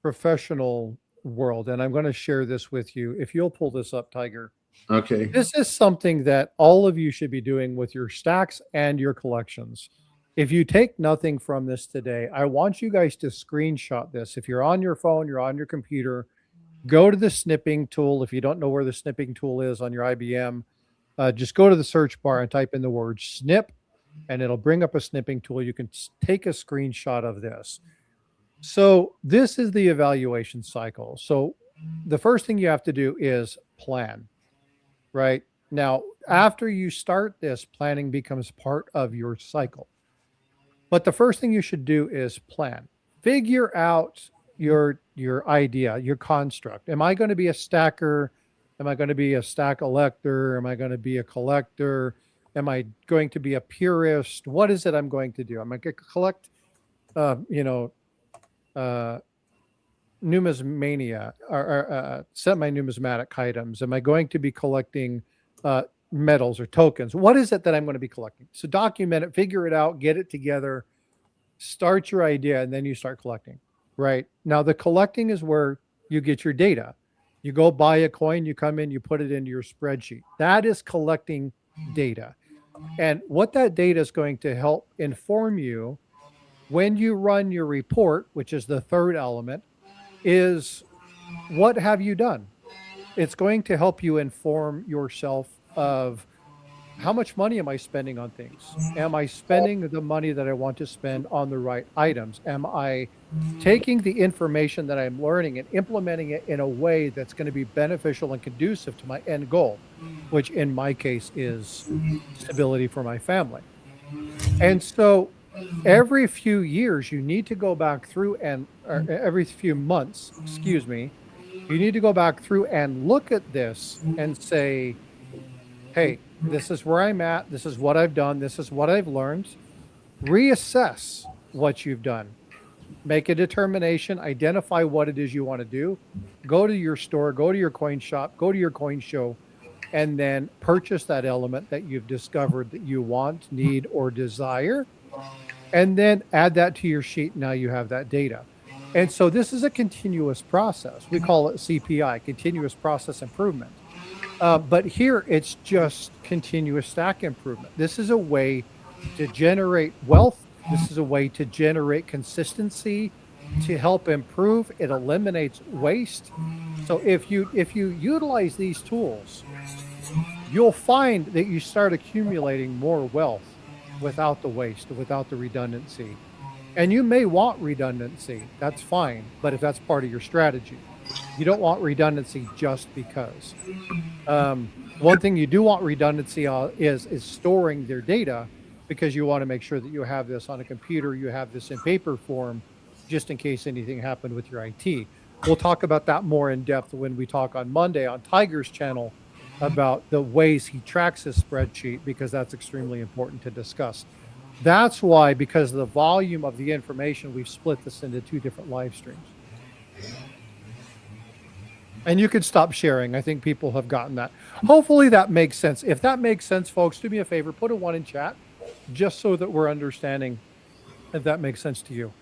professional world, and I'm going to share this with you. If you'll pull this up, Tiger. Okay. This is something that all of you should be doing with your stacks and your collections. If you take nothing from this today, I want you guys to screenshot this. If you're on your phone, you're on your computer, go to the snipping tool. If you don't know where the snipping tool is on your IBM, just go to the search bar and type in the word snip, and it'll bring up a snipping tool. You can take a screenshot of this. So this is the evaluation cycle. So the first thing you have to do is plan, right? Now, after you start this, planning becomes part of your cycle. But the first thing you should do is plan. Figure out your idea, your construct. Am I going to be a stacker? Am I going to be a stack elector? Am I going to be a collector? Am I going to be a purist? What is it I'm going to do? Am I going to collect, numismania or semi-numismatic items? Am I going to be collecting medals or tokens? What is it that I'm going to be collecting? So document it, figure it out, get it together, start your idea, and then you start collecting, right? Now, the collecting is where you get your data. You go buy a coin, you come in, you put it into your spreadsheet. That is collecting data. And what that data is going to help inform you when you run your report, which is the third element, is what have you done? It's going to help you inform yourself of how much money am I spending on things? Am I spending the money that I want to spend on the right items? Am I taking the information that I'm learning and implementing it in a way that's going to be beneficial and conducive to my end goal, which in my case is stability for my family? And so every few years, you need to go back through or every few months, excuse me, you need to go back through and look at this and say, hey, this is where I'm at. This is what I've done. This is what I've learned. Reassess what you've done. Make a determination. Identify what it is you want to do. Go to your store. Go to your coin shop. Go to your coin show. And then purchase that element that you've discovered that you want, need, or desire. And then add that to your sheet. Now you have that data. And so this is a continuous process. We call it CPI, continuous process improvement. But here it's just continuous stack improvement. This is a way to generate wealth. This is a way to generate consistency, to help improve. It eliminates waste. So if you utilize these tools, you'll find that you start accumulating more wealth without the waste, without the redundancy. And you may want redundancy. That's fine. But if that's part of your strategy, you don't want redundancy just because. One thing you do want redundancy is storing their data, because you want to make sure that you have this on a computer, you have this in paper form, just in case anything happened with your IT. We'll talk about that more in depth when we talk on Monday on Tiger's channel about the ways he tracks his spreadsheet, because that's extremely important to discuss. That's why, because of the volume of the information, we've split this into 2 different live streams. And you can stop sharing. I think people have gotten that. Hopefully that makes sense. If that makes sense, folks, do me a favor, put a 1 in chat, just so that we're understanding if that makes sense to you.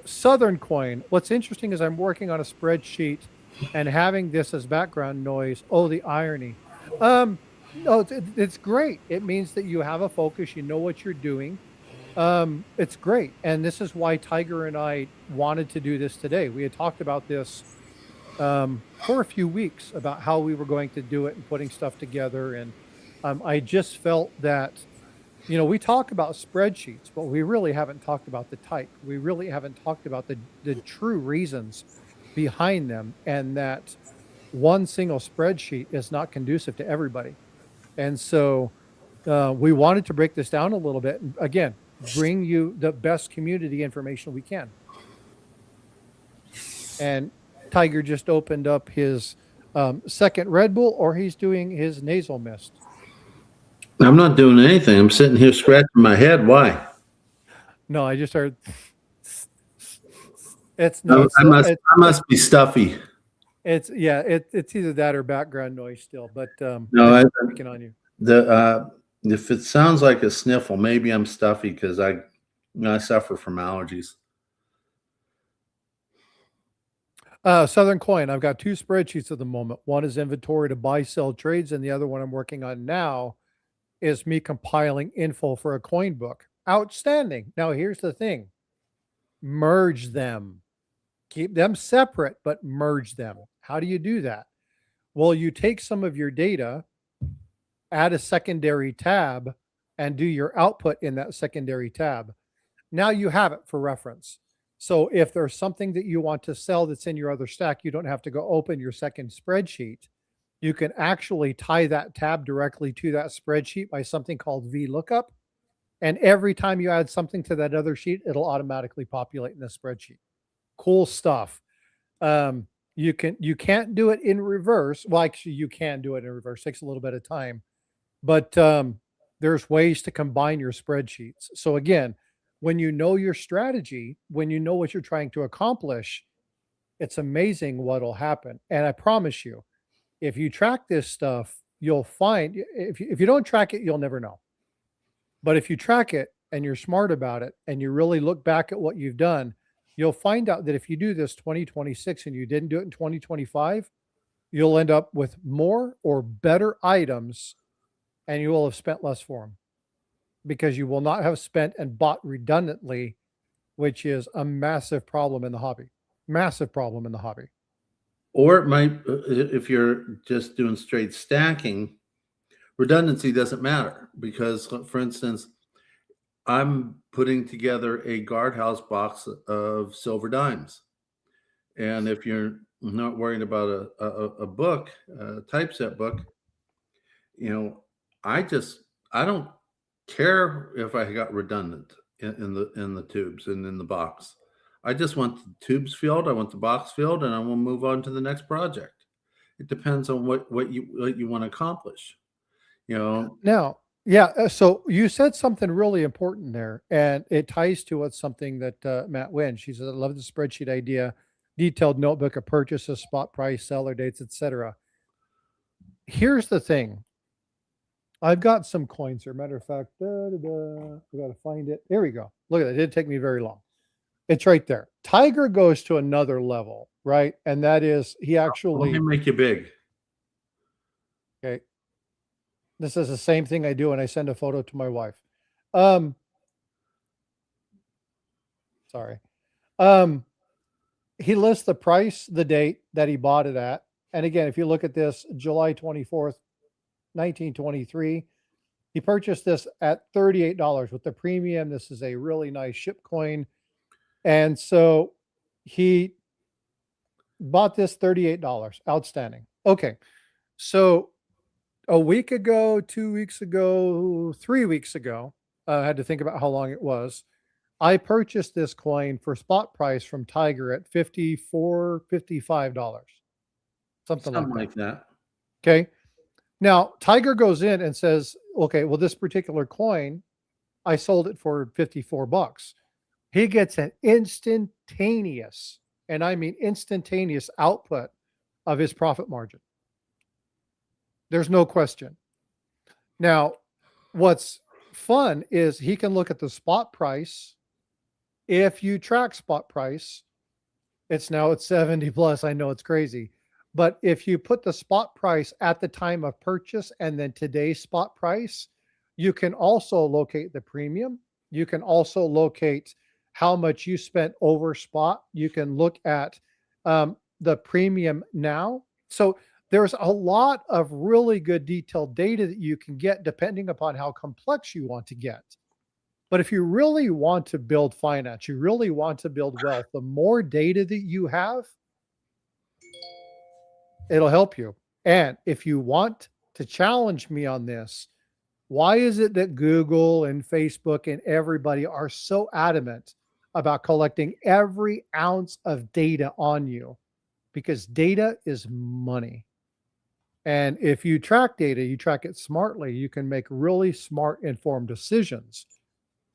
Southern Coin. What's interesting is I'm working on a spreadsheet and having this as background noise. Oh, the irony. No, it's great. It means that you have a focus. You know what you're doing. It's great. And this is why Tiger and I wanted to do this today. We had talked about this for a few weeks about how we were going to do it and putting stuff together. And I just felt that, you know, we talk about spreadsheets, but we really haven't talked about the type. We really haven't talked about the true reasons behind them, and that one single spreadsheet is not conducive to everybody. And so we wanted to break this down a little bit and, again, bring you the best community information we can. And Tiger just opened up his second Red Bull, or he's doing his nasal mist. I'm not doing anything. I'm sitting here scratching my head. Why? No, I just heard. It's No, no. It's, I must be stuffy. it's yeah. It's either that or background noise still. But No, it's working on you. If it sounds like a sniffle, maybe I'm stuffy because I suffer from allergies. Southern Coin. I've got 2 spreadsheets at the moment. One is inventory to buy, sell trades, and the other one I'm working on now is me compiling info for a coin book. Outstanding. Now here's the thing: merge them. Keep them separate, but merge them. How do you do that? Well, you take some of your data, add a secondary tab, and do your output in that secondary tab. Now you have it for reference. So if there's something that you want to sell that's in your other stack, you don't have to go open your second spreadsheet. You can actually tie that tab directly to that spreadsheet by something called VLOOKUP. And every time you add something to that other sheet, it'll automatically populate in the spreadsheet. Cool stuff. You can't do it in reverse. Well, actually, you can do it in reverse. It takes a little bit of time, but there's ways to combine your spreadsheets. So again, when you know your strategy, when you know what you're trying to accomplish, it's amazing what'll happen. And I promise you, if you track this stuff, you'll find, if you don't track it, you'll never know. But if you track it and you're smart about it and you really look back at what you've done, you'll find out that if you do this 2026 and you didn't do it in 2025, you'll end up with more or better items, and you will have spent less for them because you will not have spent and bought redundantly, which is a massive problem in the hobby. Massive problem in the hobby. Or it might, if you're just doing straight stacking, redundancy doesn't matter because, for instance, I'm putting together a guardhouse box of silver dimes. And if you're not worried about a book, a typeset book, you know, I don't care if I got redundant in the tubes and in the box. I just want the tubes filled, I want the box filled, and I will move on to the next project. It depends on what you want to accomplish. You know. Now, yeah. So you said something really important there, and it ties to what's something that Matt Wynn. She said, "I love the spreadsheet idea, detailed notebook of purchases, spot price, seller dates, etc." Here's the thing. I've got some coins here. Matter of fact, I got to find it. There we go. Look at that. It didn't take me very long. It's right there. Tiger goes to another level, right? And that is he actually Let me make you big. Okay. This is the same thing I do when I send a photo to my wife. Sorry. He lists the price, the date that he bought it at. And again, if you look at this, July 24th, 1923, he purchased this at $38 with the premium. This is a really nice ship coin. And so he bought this $38. Outstanding. Okay. So a week ago, 2 weeks ago, 3 weeks ago, I had to think about how long it was. I purchased this coin for spot price from Tiger at $54, $55. Something like that. Okay. Now, Tiger goes in and says, okay, well, this particular coin I sold it for $54. He gets an instantaneous, and I mean instantaneous output of his profit margin. There's no question. Now, what's fun is he can look at the spot price. If you track spot price, it's now at 70 plus. I know it's crazy. But if you put the spot price at the time of purchase and then today's spot price, you can also locate the premium. You can also locate how much you spent over spot. You can look at the premium now. So there's a lot of really good detailed data that you can get depending upon how complex you want to get. But if you really want to build finance, you really want to build wealth, the more data that you have, it'll help you. And if you want to challenge me on this, why is it that Google and Facebook and everybody are so adamant about collecting every ounce of data on you? Because data is money. And if you track data, you track it smartly, you can make really smart, informed decisions.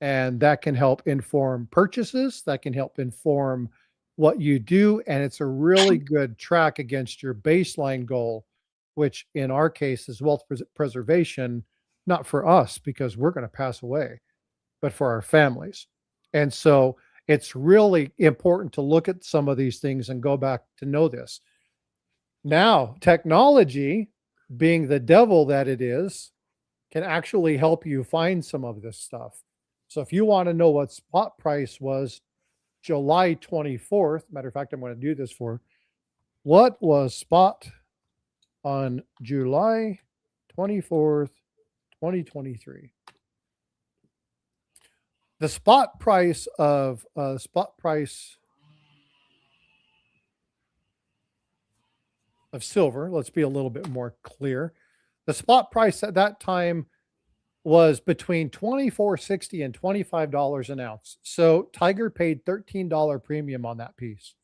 And that can help inform purchases, that can help inform what you do. And it's a really good track against your baseline goal, which in our case is wealth preservation, not for us because we're going to pass away, but for our families. And so it's really important to look at some of these things and go back to know this. Now, technology, being the devil that it is, can actually help you find some of this stuff. So if you want to know what spot price was July 24th, matter of fact, I'm going to do this for, what was spot on July 24th, 2023? The spot price of silver, let's be a little bit more clear. The spot price at that time was between $24.60 and $25 an ounce. So Tiger paid $13 premium on that piece.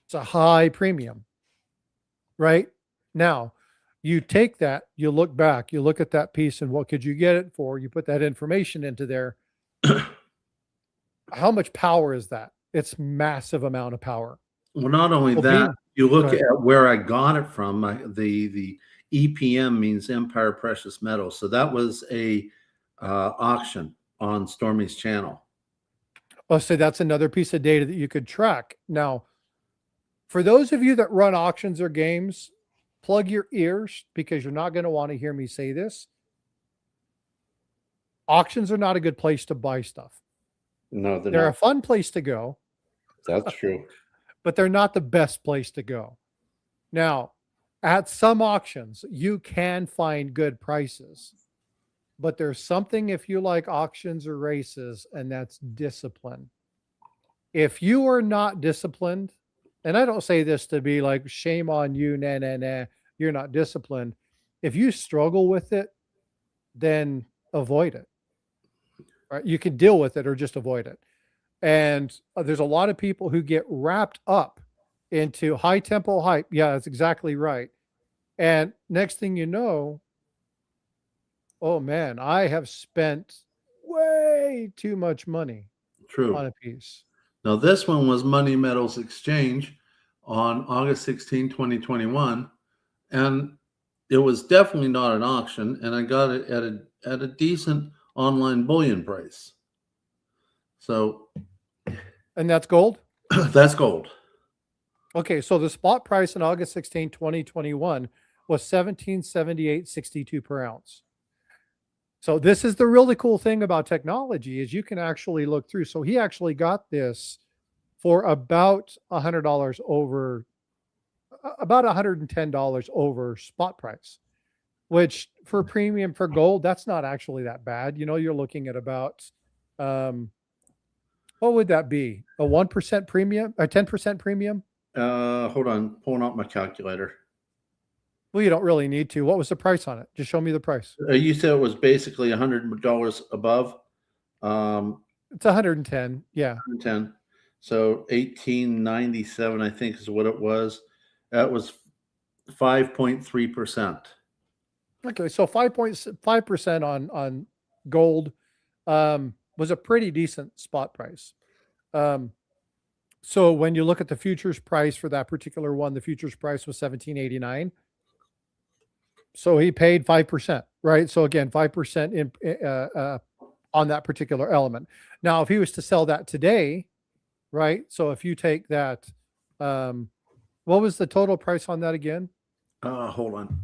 It's a high premium, right? Now, you take that, you look back, you look at that piece and what could you get it for? You put that information into there. How much power is that? It's massive amount of power. Well, not only Well, that, you look Go ahead. at where I got it from. The EPM means Empire Precious Metals. So that was a auction on Stormy's channel. Oh, so that's another piece of data that you could track. Now, for those of you that run auctions or games, plug your ears because you're not going to want to hear me say this. Auctions are not a good place to buy stuff. No, They're a fun place to go, That's true. but they're not the best place to go. Now, at some auctions, you can find good prices, but there's something if you like auctions or races, and that's discipline. If you are not disciplined, and I don't say this to be like, shame on you, nah, you're not disciplined. If you struggle with it, then avoid it. Right? You can deal with it or just avoid it. And there's a lot of people who get wrapped up into high tempo hype. Yeah, that's exactly right. And next thing you know, oh man, I have spent way too much money True. on a piece. Now, this one was Money Metals Exchange on August 16, 2021. And it was definitely not an auction. And I got it at a decent online bullion price. So And that's gold? that's gold. Okay, so the spot price on August 16, 2021 was $17.7862 per ounce. So this is the really cool thing about technology is you can actually look through. So he actually got this for about $100 over, about $110 over spot price, which for premium for gold, that's not actually that bad. You know, you're looking at about, what would that be? A 1% premium, a 10% premium? Hold on, pulling out my calculator. Well, you don't really need to. What was the price on it? Just show me the price. You said it was basically $100 above. It's 110. Yeah. 110. So 1897, I think, is what it was. That was 5.3%. Okay. So 5.5% on gold was a pretty decent spot price. So when you look at the futures price for that particular one, the futures price was 1789. So he paid 5%, right? So again, 5% in on that particular element. Now, if he was to sell that today, right? So if you take that, what was the total price on that again? Hold on.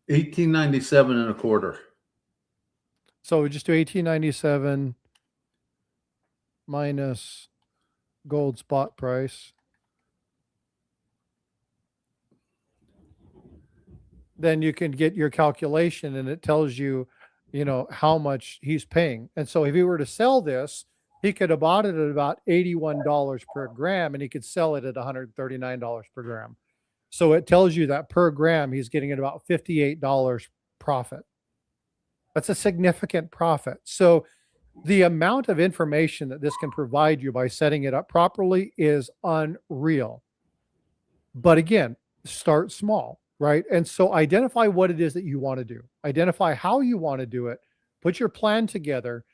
1897 and a quarter. So we just do 1897 minus gold spot price. Then you can get your calculation and it tells you, you know, how much he's paying. And so if he were to sell this, he could have bought it at about $81 per gram and he could sell it at $139 per gram. So it tells you that per gram, he's getting at about $58 profit. That's a significant profit. So the amount of information that this can provide you by setting it up properly is unreal. But again, start small, right? And so identify what it is that you want to do. Identify how you want to do it. Put your plan together.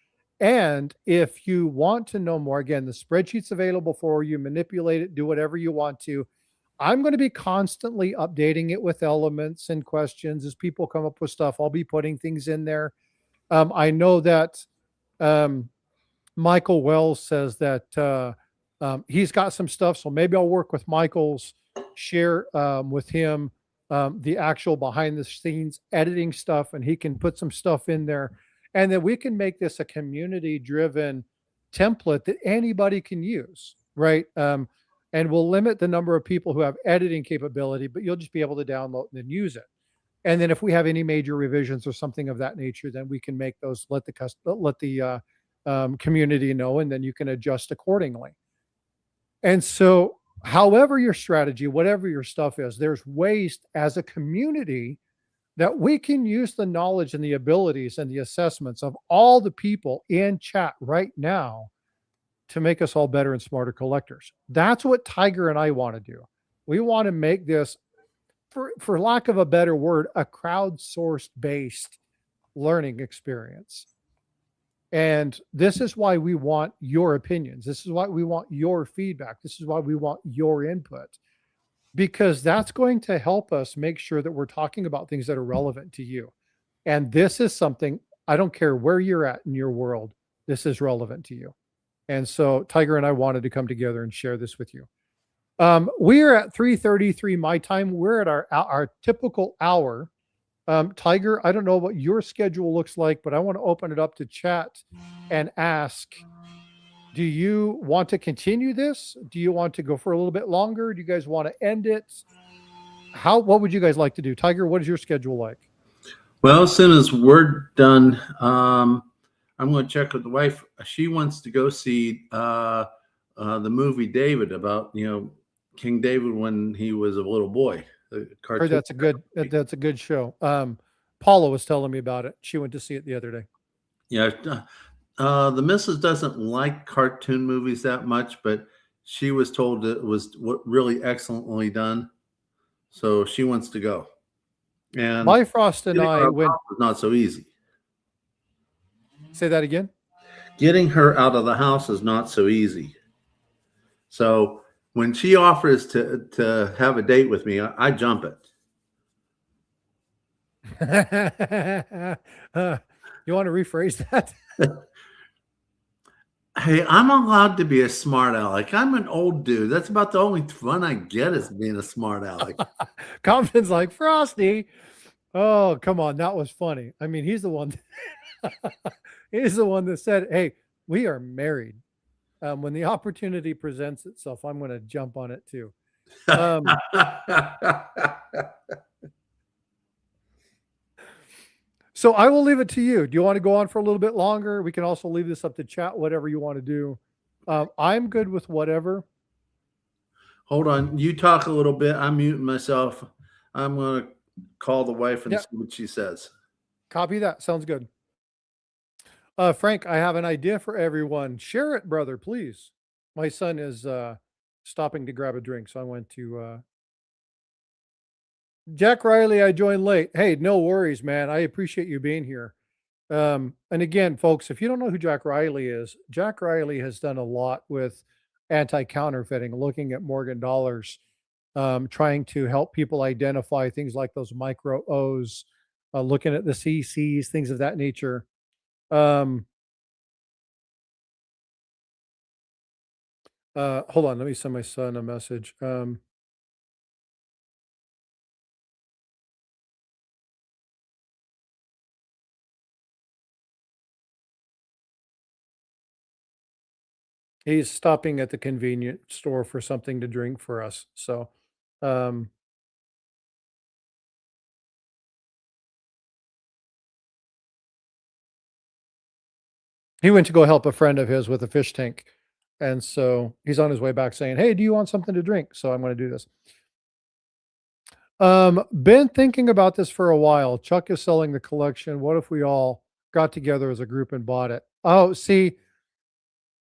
And if you want to know more, again, the spreadsheet's available for you. Manipulate it, do whatever you want to. I'm going to be constantly updating it with elements and questions as people come up with stuff. I'll be putting things in there. I know that Michael Wells says that he's got some stuff. So maybe I'll work with Michael's, share with him the actual behind the scenes editing stuff, and he can put some stuff in there. And then we can make this a community driven template that anybody can use, right? And we'll limit the number of people who have editing capability, but you'll just be able to download and then use it. And then if we have any major revisions or something of that nature, then we can make those, let the community know, and then you can adjust accordingly. And so however your strategy, whatever your stuff is, there's ways as a community that we can use the knowledge and the abilities and the assessments of all the people in chat right now to make us all better and smarter collectors. That's what Tiger and I want to do. We want to make this, for lack of a better word, a crowdsourced based learning experience. And this is why we want your opinions. This is why we want your feedback. This is why we want your input, because that's going to help us make sure that we're talking about things that are relevant to you. And this is something, I don't care where you're at in your world, this is relevant to you. And so Tiger and I wanted to come together and share this with you. We are at 3:33 my time. We're at our typical hour. Tiger, I don't know what your schedule looks like, but I want to open it up to chat and ask, do you want to continue this? Do you want to go for a little bit longer? Do you guys want to end it? What would you guys like to do? Tiger, what is your schedule like? Well, as soon as we're done, I'm going to check with the wife. She wants to go see the movie David, about, you know, King David when he was a little boy. Heard that's a good show. Paula was telling me about it. She went to see it the other day. Yeah. The missus doesn't like cartoon movies that much, but she was told it was really excellently done. So she wants to go. And Bifrost and I went. Not so easy. Say that again. Getting her out of the house is not so easy. So when she offers to have a date with me, I jump it. You want to rephrase that? Hey, I'm allowed to be a smart aleck. I'm an old dude. That's about the only fun I get, is being a smart aleck. Compton's like, Frosty. Oh, come on. That was funny. I mean, he's the one. He's the one that said, hey, we are married. When the opportunity presents itself, I'm going to jump on it too. So I will leave it to you. Do you want to go on for a little bit longer? We can also leave this up to chat, whatever you want to do. I'm good with whatever. Hold on. You talk a little bit. I'm muting myself. I'm going to call the wife and see what she says. Copy that. Sounds good. Frank, I have an idea for everyone. Share it, brother, please. My son is stopping to grab a drink, so I went to Jack Riley. I joined late. Hey, no worries, man. I appreciate you being here. And again, folks, if you don't know who Jack Riley is, Jack Riley has done a lot with anti-counterfeiting, looking at Morgan dollars, trying to help people identify things like those micro O's, looking at the CCs, things of that nature. Um, hold on, let me send my son a message. He's stopping at the convenience store for something to drink for us. So, um, he went to go help a friend of his with a fish tank. And so he's on his way back saying, "Hey, do you want something to drink?" So I'm going to do this. Been thinking about this for a while. Chuck is selling the collection. What if we all got together as a group and bought it? Oh, see,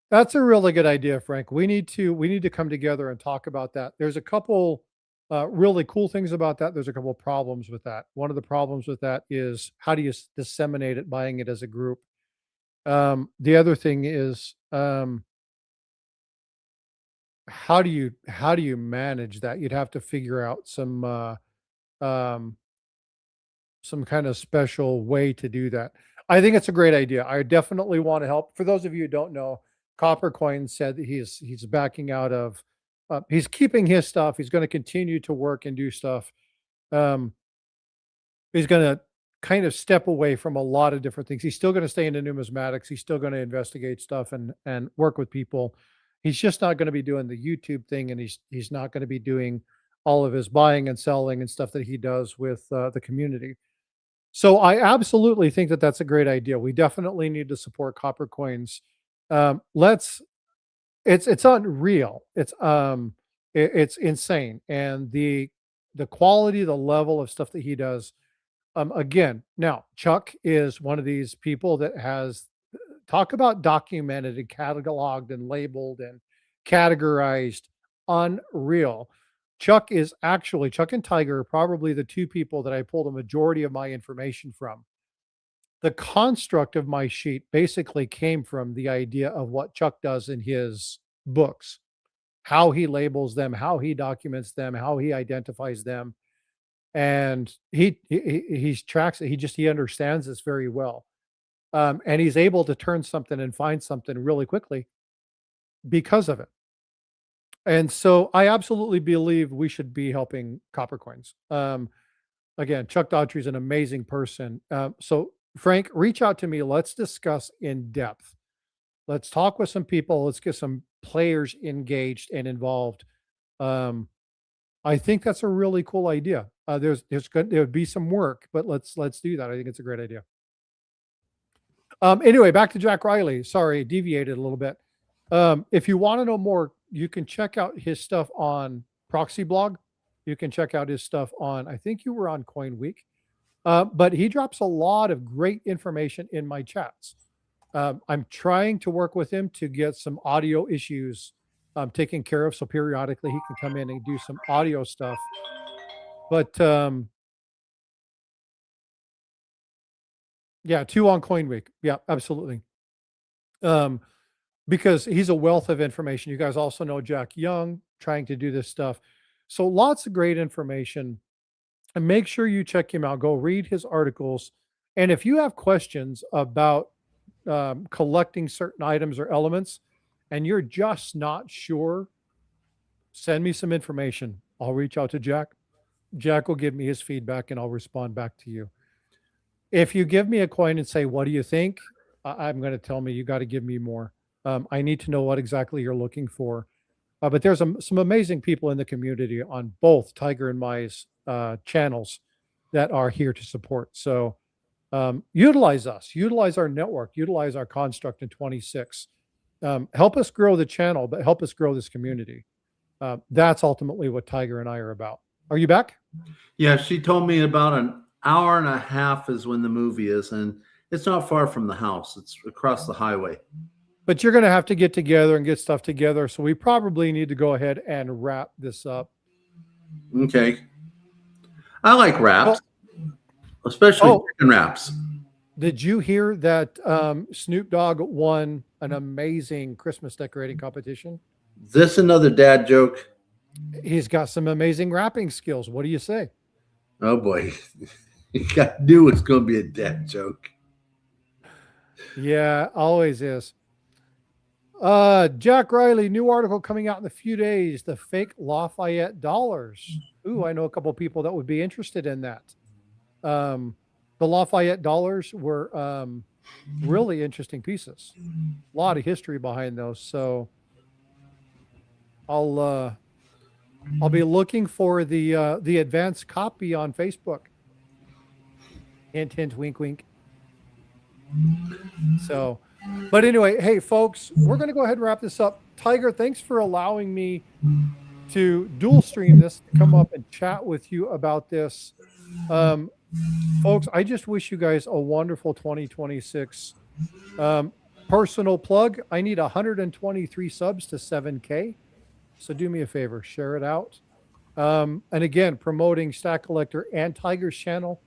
that's a really good idea, Frank. We need to come together and talk about that. There's a couple really cool things about that. There's a couple problems with that. One of the problems with that is how do you disseminate it, buying it as a group? The other thing is how do you manage that? You'd have to figure out um, some kind of special way to do that. I think it's a great idea. I definitely want to help. For those of you who don't know, Copper Coin said that he's backing out of. He's keeping his stuff. He's going to continue to work and do stuff. Um, he's going to kind of step away from a lot of different things. He's still going to stay into numismatics. He's still going to investigate stuff and work with people. He's just not going to be doing the YouTube thing, and he's not going to be doing all of his buying and selling and stuff that he does with the community. So I absolutely think that that's a great idea. We definitely need to support Copper Coins. Let's. It's unreal. It's insane, and the quality, the level of stuff that he does. Again, now Chuck is one of these people that has talk about documented and cataloged and labeled and categorized. Unreal. Chuck and Tiger are probably the two people that I pulled a majority of my information from. The construct of my sheet basically came from the idea of what Chuck does in his books, how he labels them, how he documents them, how he identifies them. And he's tracks it. He understands this very well. And he's able to turn something and find something really quickly because of it. And so I absolutely believe we should be helping Copper Coins. Again, Chuck Daughtry is an amazing person. So Frank, reach out to me. Let's discuss in depth. Let's talk with some people. Let's get some players engaged and involved. Um, I think that's a really cool idea. There would be some work, but let's do that. I think it's a great idea. Anyway, back to Jack Riley. Sorry, deviated a little bit. If you want to know more, you can check out his stuff on Proxy Blog. You can check out his stuff on, I think you were on Coin Week. But he drops a lot of great information in my chats. I'm trying to work with him to get some audio issues taken care of. So periodically he can come in and do some audio stuff. But yeah, 2 on Coin Week. Yeah, absolutely. Because he's a wealth of information. You guys also know Jack Young trying to do this stuff. So lots of great information. And make sure you check him out. Go read his articles. And if you have questions about collecting certain items or elements and you're just not sure, send me some information. I'll reach out to Jack. Jack will give me his feedback and I'll respond back to you. If you give me a coin and say, "What do you think?" I'm going to tell me you got to give me more. I need to know what exactly you're looking for. But there's some amazing people in the community on both Tiger and Mai's channels that are here to support. So utilize us, utilize our network, utilize our construct in 26. Help us grow the channel, but help us grow this community. That's ultimately what Tiger and I are about. Are you back? Yeah, she told me about an hour and a half is when the movie is, and it's not far from the house. It's across the highway. But you're going to have to get together and get stuff together. So we probably need to go ahead and wrap this up. Okay. I like wraps, especially chicken wraps. Did you hear that Snoop Dogg won an amazing Christmas decorating competition? This another dad joke? He's got some amazing rapping skills. What do you say? Oh boy, I knew it was going to be a dad joke. Yeah, always is. Jack Riley, new article coming out in a few days. The fake Lafayette dollars. Ooh, I know a couple people that would be interested in that. The Lafayette dollars were really interesting pieces. A lot of history behind those. So I'll be looking for the advanced copy on Facebook. Hint, hint, wink, wink. So, but anyway, hey folks, we're going to go ahead and wrap this up. Tiger, thanks for allowing me to dual stream this, to come up and chat with you about this. Folks, I just wish you guys a wonderful 2026. Personal plug, I need 123 subs to 7K. So do me a favor, share it out. And again, promoting Stack Collector and Tiger's channel.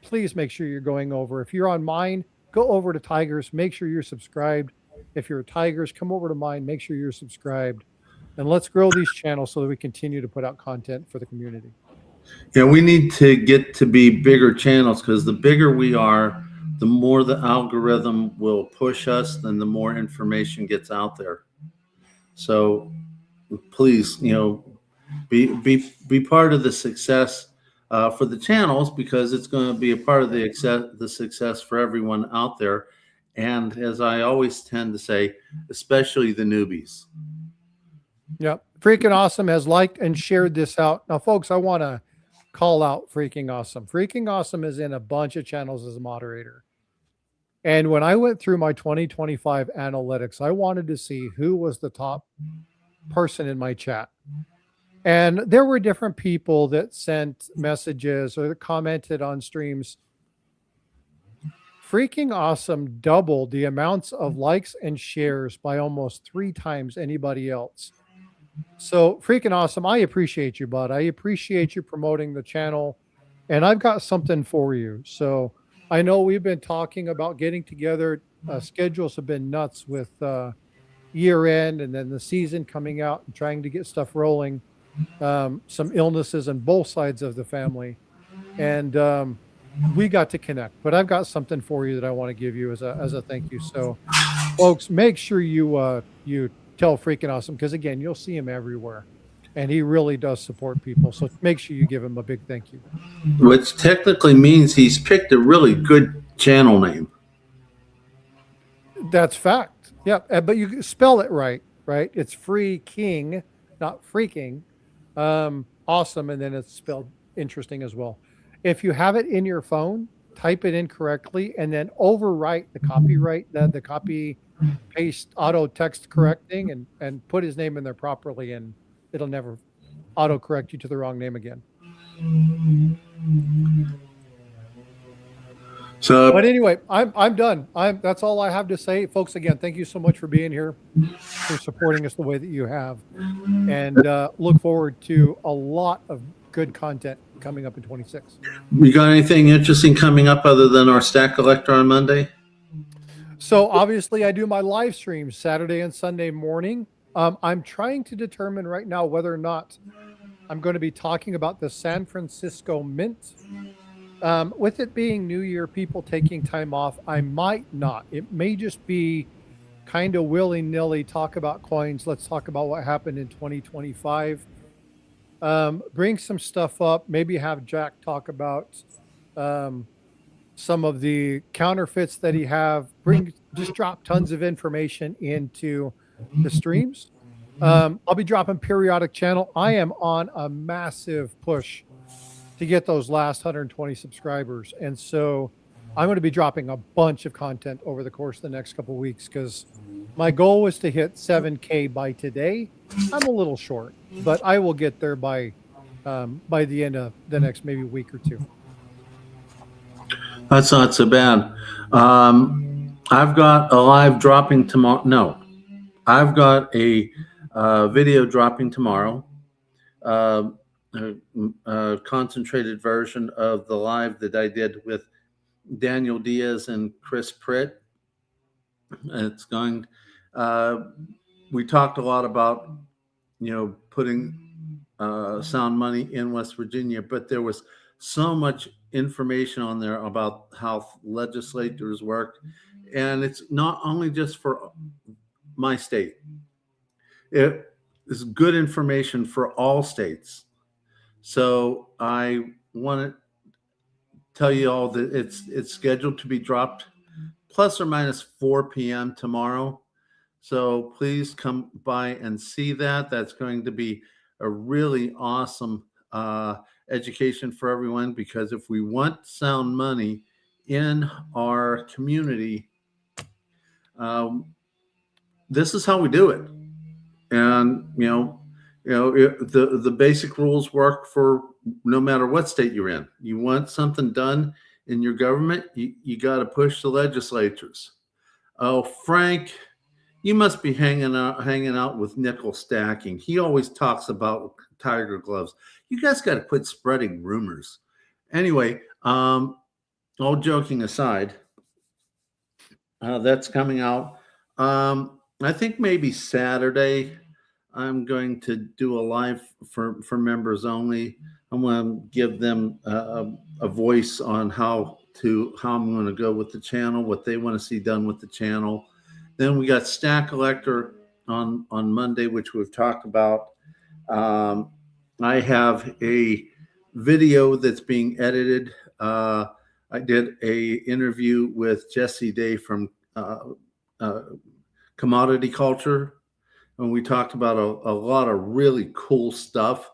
Please make sure you're going over. If you're on mine, go over to Tiger's. Make sure you're subscribed. If you're Tiger's, come over to mine. Make sure you're subscribed. And let's grow these channels so that we continue to put out content for the community. Yeah, we need to get to be bigger channels, because the bigger we are, the more the algorithm will push us, then the more information gets out there. So please, be part of the success for the channels, because it's going to be a part of the success for everyone out there. And as I always tend to say, especially the newbies. Yep. Freaking Awesome has liked and shared this out. Now, folks, I want to call out Freaking Awesome. Freaking Awesome is in a bunch of channels as a moderator. And when I went through my 2025 analytics, I wanted to see who was the top person in my chat. And there were different people that sent messages or that commented on streams. Freaking Awesome doubled the amounts of likes and shares by almost 3 times anybody else. So Freaking Awesome, I appreciate you, bud. I appreciate you promoting the channel, and I've got something for you. So I know we've been talking about getting together. Schedules have been nuts with year end and then the season coming out and trying to get stuff rolling. Some illnesses on both sides of the family, and we got to connect. But I've got something for you that I want to give you as a thank you. So folks, make sure you tell Freaking Awesome, because again, you'll see him everywhere, and he really does support people. So make sure you give him a big thank you. Which technically means he's picked a really good channel name. That's fact. Yeah, but you spell it right? It's Free King, not Freaking. Awesome, and then it's spelled interesting as well. If you have it in your phone, type it in correctly, and then overwrite the copyright, the copy paste auto text correcting, and put his name in there properly, and it'll never auto correct you to the wrong name again. So, but anyway, I'm done. That's all I have to say, folks. Again, thank you so much for being here, for supporting us the way that you have, and look forward to a lot of good content coming up in 26. You got anything interesting coming up other than our Stack Collector on Monday? So obviously I do my live streams Saturday and Sunday morning. I'm trying to determine right now whether or not I'm going to be talking about the San Francisco Mint. With it being New Year, people taking time off, I might not. It may just be kind of willy-nilly talk about coins. Let's talk about what happened in 2025. Bring some stuff up. Maybe have Jack talk about some of the counterfeits that he have. Just drop tons of information into the streams. I'll be dropping periodic channel. I am on a massive push to get those last 120 subscribers. And so I'm going to be dropping a bunch of content over the course of the next couple of weeks, because my goal was to hit 7K by today. I'm a little short, but I will get there by the end of the next maybe week or two. That's not so bad. I've got a live dropping tomorrow. No, I've got a video dropping tomorrow. A concentrated version of the live that I did with Daniel Diaz and Chris Pritt. It's going. We talked a lot about putting sound money in West Virginia, but there was so much information on there about how legislators work, and it's not only just for my state. It is good information for all states. So I want to tell you all that it's scheduled to be dropped plus or minus 4 p.m. tomorrow. So please come by and see that. That's going to be a really awesome education for everyone, because if we want sound money in our community, this is how we do it. And the basic rules work for no matter what state you're in. You want something done in your government, you got to push the legislatures. Oh, Frank, you must be hanging out with nickel stacking. He always talks about tiger gloves. You guys got to quit spreading rumors. Anyway, all joking aside, that's coming out. I think maybe Saturday I'm going to do a live for members only. I'm going to give them a voice on how I'm going to go with the channel, what they want to see done with the channel. Then we got Stack Collector on Monday, which we've talked about. I have a video that's being edited. I did a interview with Jesse Day from Commodity Culture, and we talked about a lot of really cool stuff.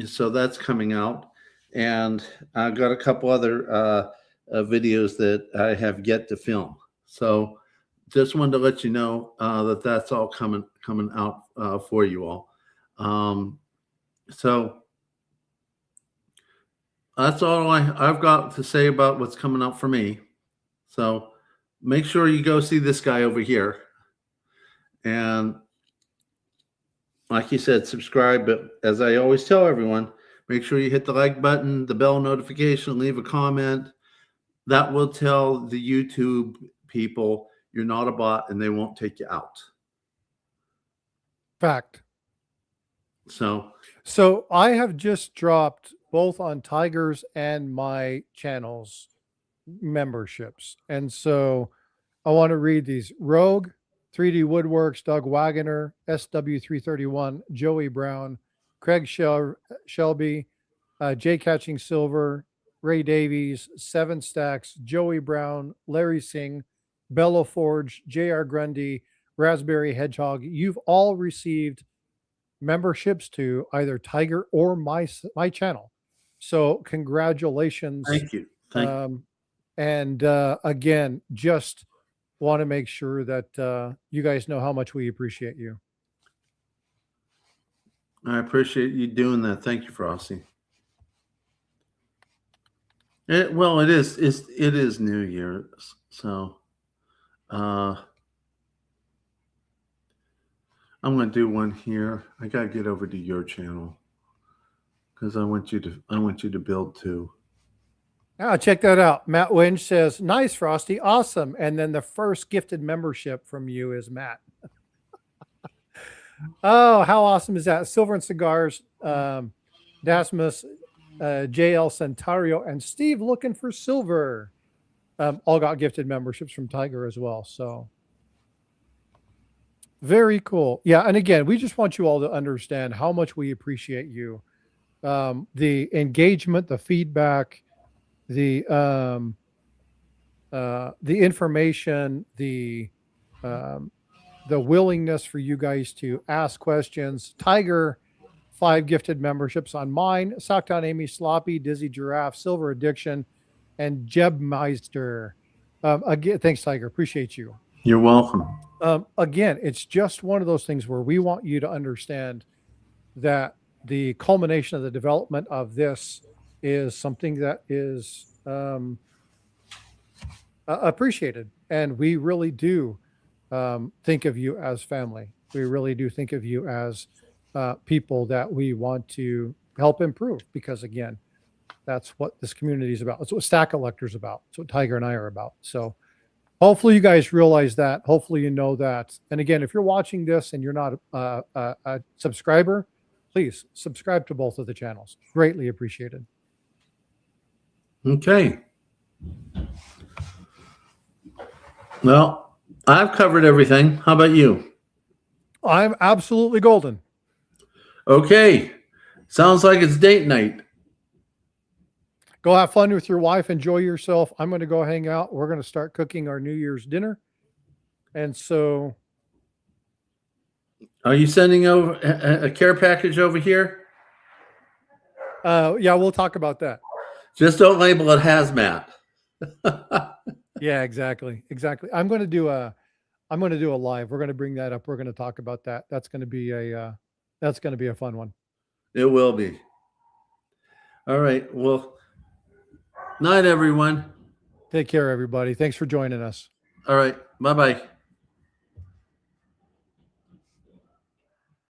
So that's coming out, and I've got a couple other videos that I have yet to film. So just wanted to let you know that that's all coming out for you all. So that's all I've got to say about what's coming up for me. So make sure you go see this guy over here. And like you said, subscribe. But as I always tell everyone, make sure you hit the like button, the bell notification, leave a comment. That will tell the YouTube people you're not a bot and they won't take you out. Fact. So I have just dropped both on Tiger's and my channel's memberships. And so I want to read these. Rogue, 3D Woodworks, Doug Wagoner, SW331, Joey Brown, Craig Shelby, Jay Catching Silver, Ray Davies, Seven Stacks, Joey Brown, Larry Singh, Bello Forge, JR Grundy, Raspberry Hedgehog. You've all received memberships to either Tiger or my channel. So congratulations. thank you. And again, just want to make sure that you guys know how much we appreciate you. I appreciate you doing that. Thank you, Frosty. It is New Year's, so I'm going to do one here. I got to get over to your channel because I want you to build too. Ah, check that out. Matt Winch says, "Nice, Frosty, awesome." And then the first gifted membership from you is Matt. Oh, how awesome is that? Silver and Cigars, Dasmus, JL Centario, and Steve looking for silver. All got gifted memberships from Tiger as well. So very cool. Yeah. And again, we just want you all to understand how much we appreciate you. The engagement, the feedback, the information, the willingness for you guys to ask questions. Tiger, 5 gifted memberships on mine. Sockdown Amy, Sloppy, Dizzy Giraffe, Silver Addiction, and Jeb Meister. Again, thanks, Tiger. Appreciate you. You're welcome. Again, it's just one of those things where we want you to understand that the culmination of the development of this is something that is appreciated. And we really do think of you as family. We really do think of you as people that we want to help improve, because again, That's what this community is about. That's what Stack Elector's about. That's what Tiger and I are about. So hopefully you guys realize that. Hopefully you know that. And again, if you're watching this and you're not a subscriber, please subscribe to both of the channels. Greatly appreciated. Okay. Well, I've covered everything. How about you? I'm absolutely golden. Okay. Sounds like it's date night. Go have fun with your wife. Enjoy yourself. I'm going to go hang out. We're going to start cooking our New Year's dinner. And so, Are you sending over a care package over here? yeah, we'll talk about that. Just don't label it hazmat. Yeah, exactly. Exactly. I'm going to do a live. We're going to bring that up. We're going to talk about that. That's going to be a fun one. It will be. All right. Well, night, everyone. Take care, everybody. Thanks for joining us. All right. Bye-bye.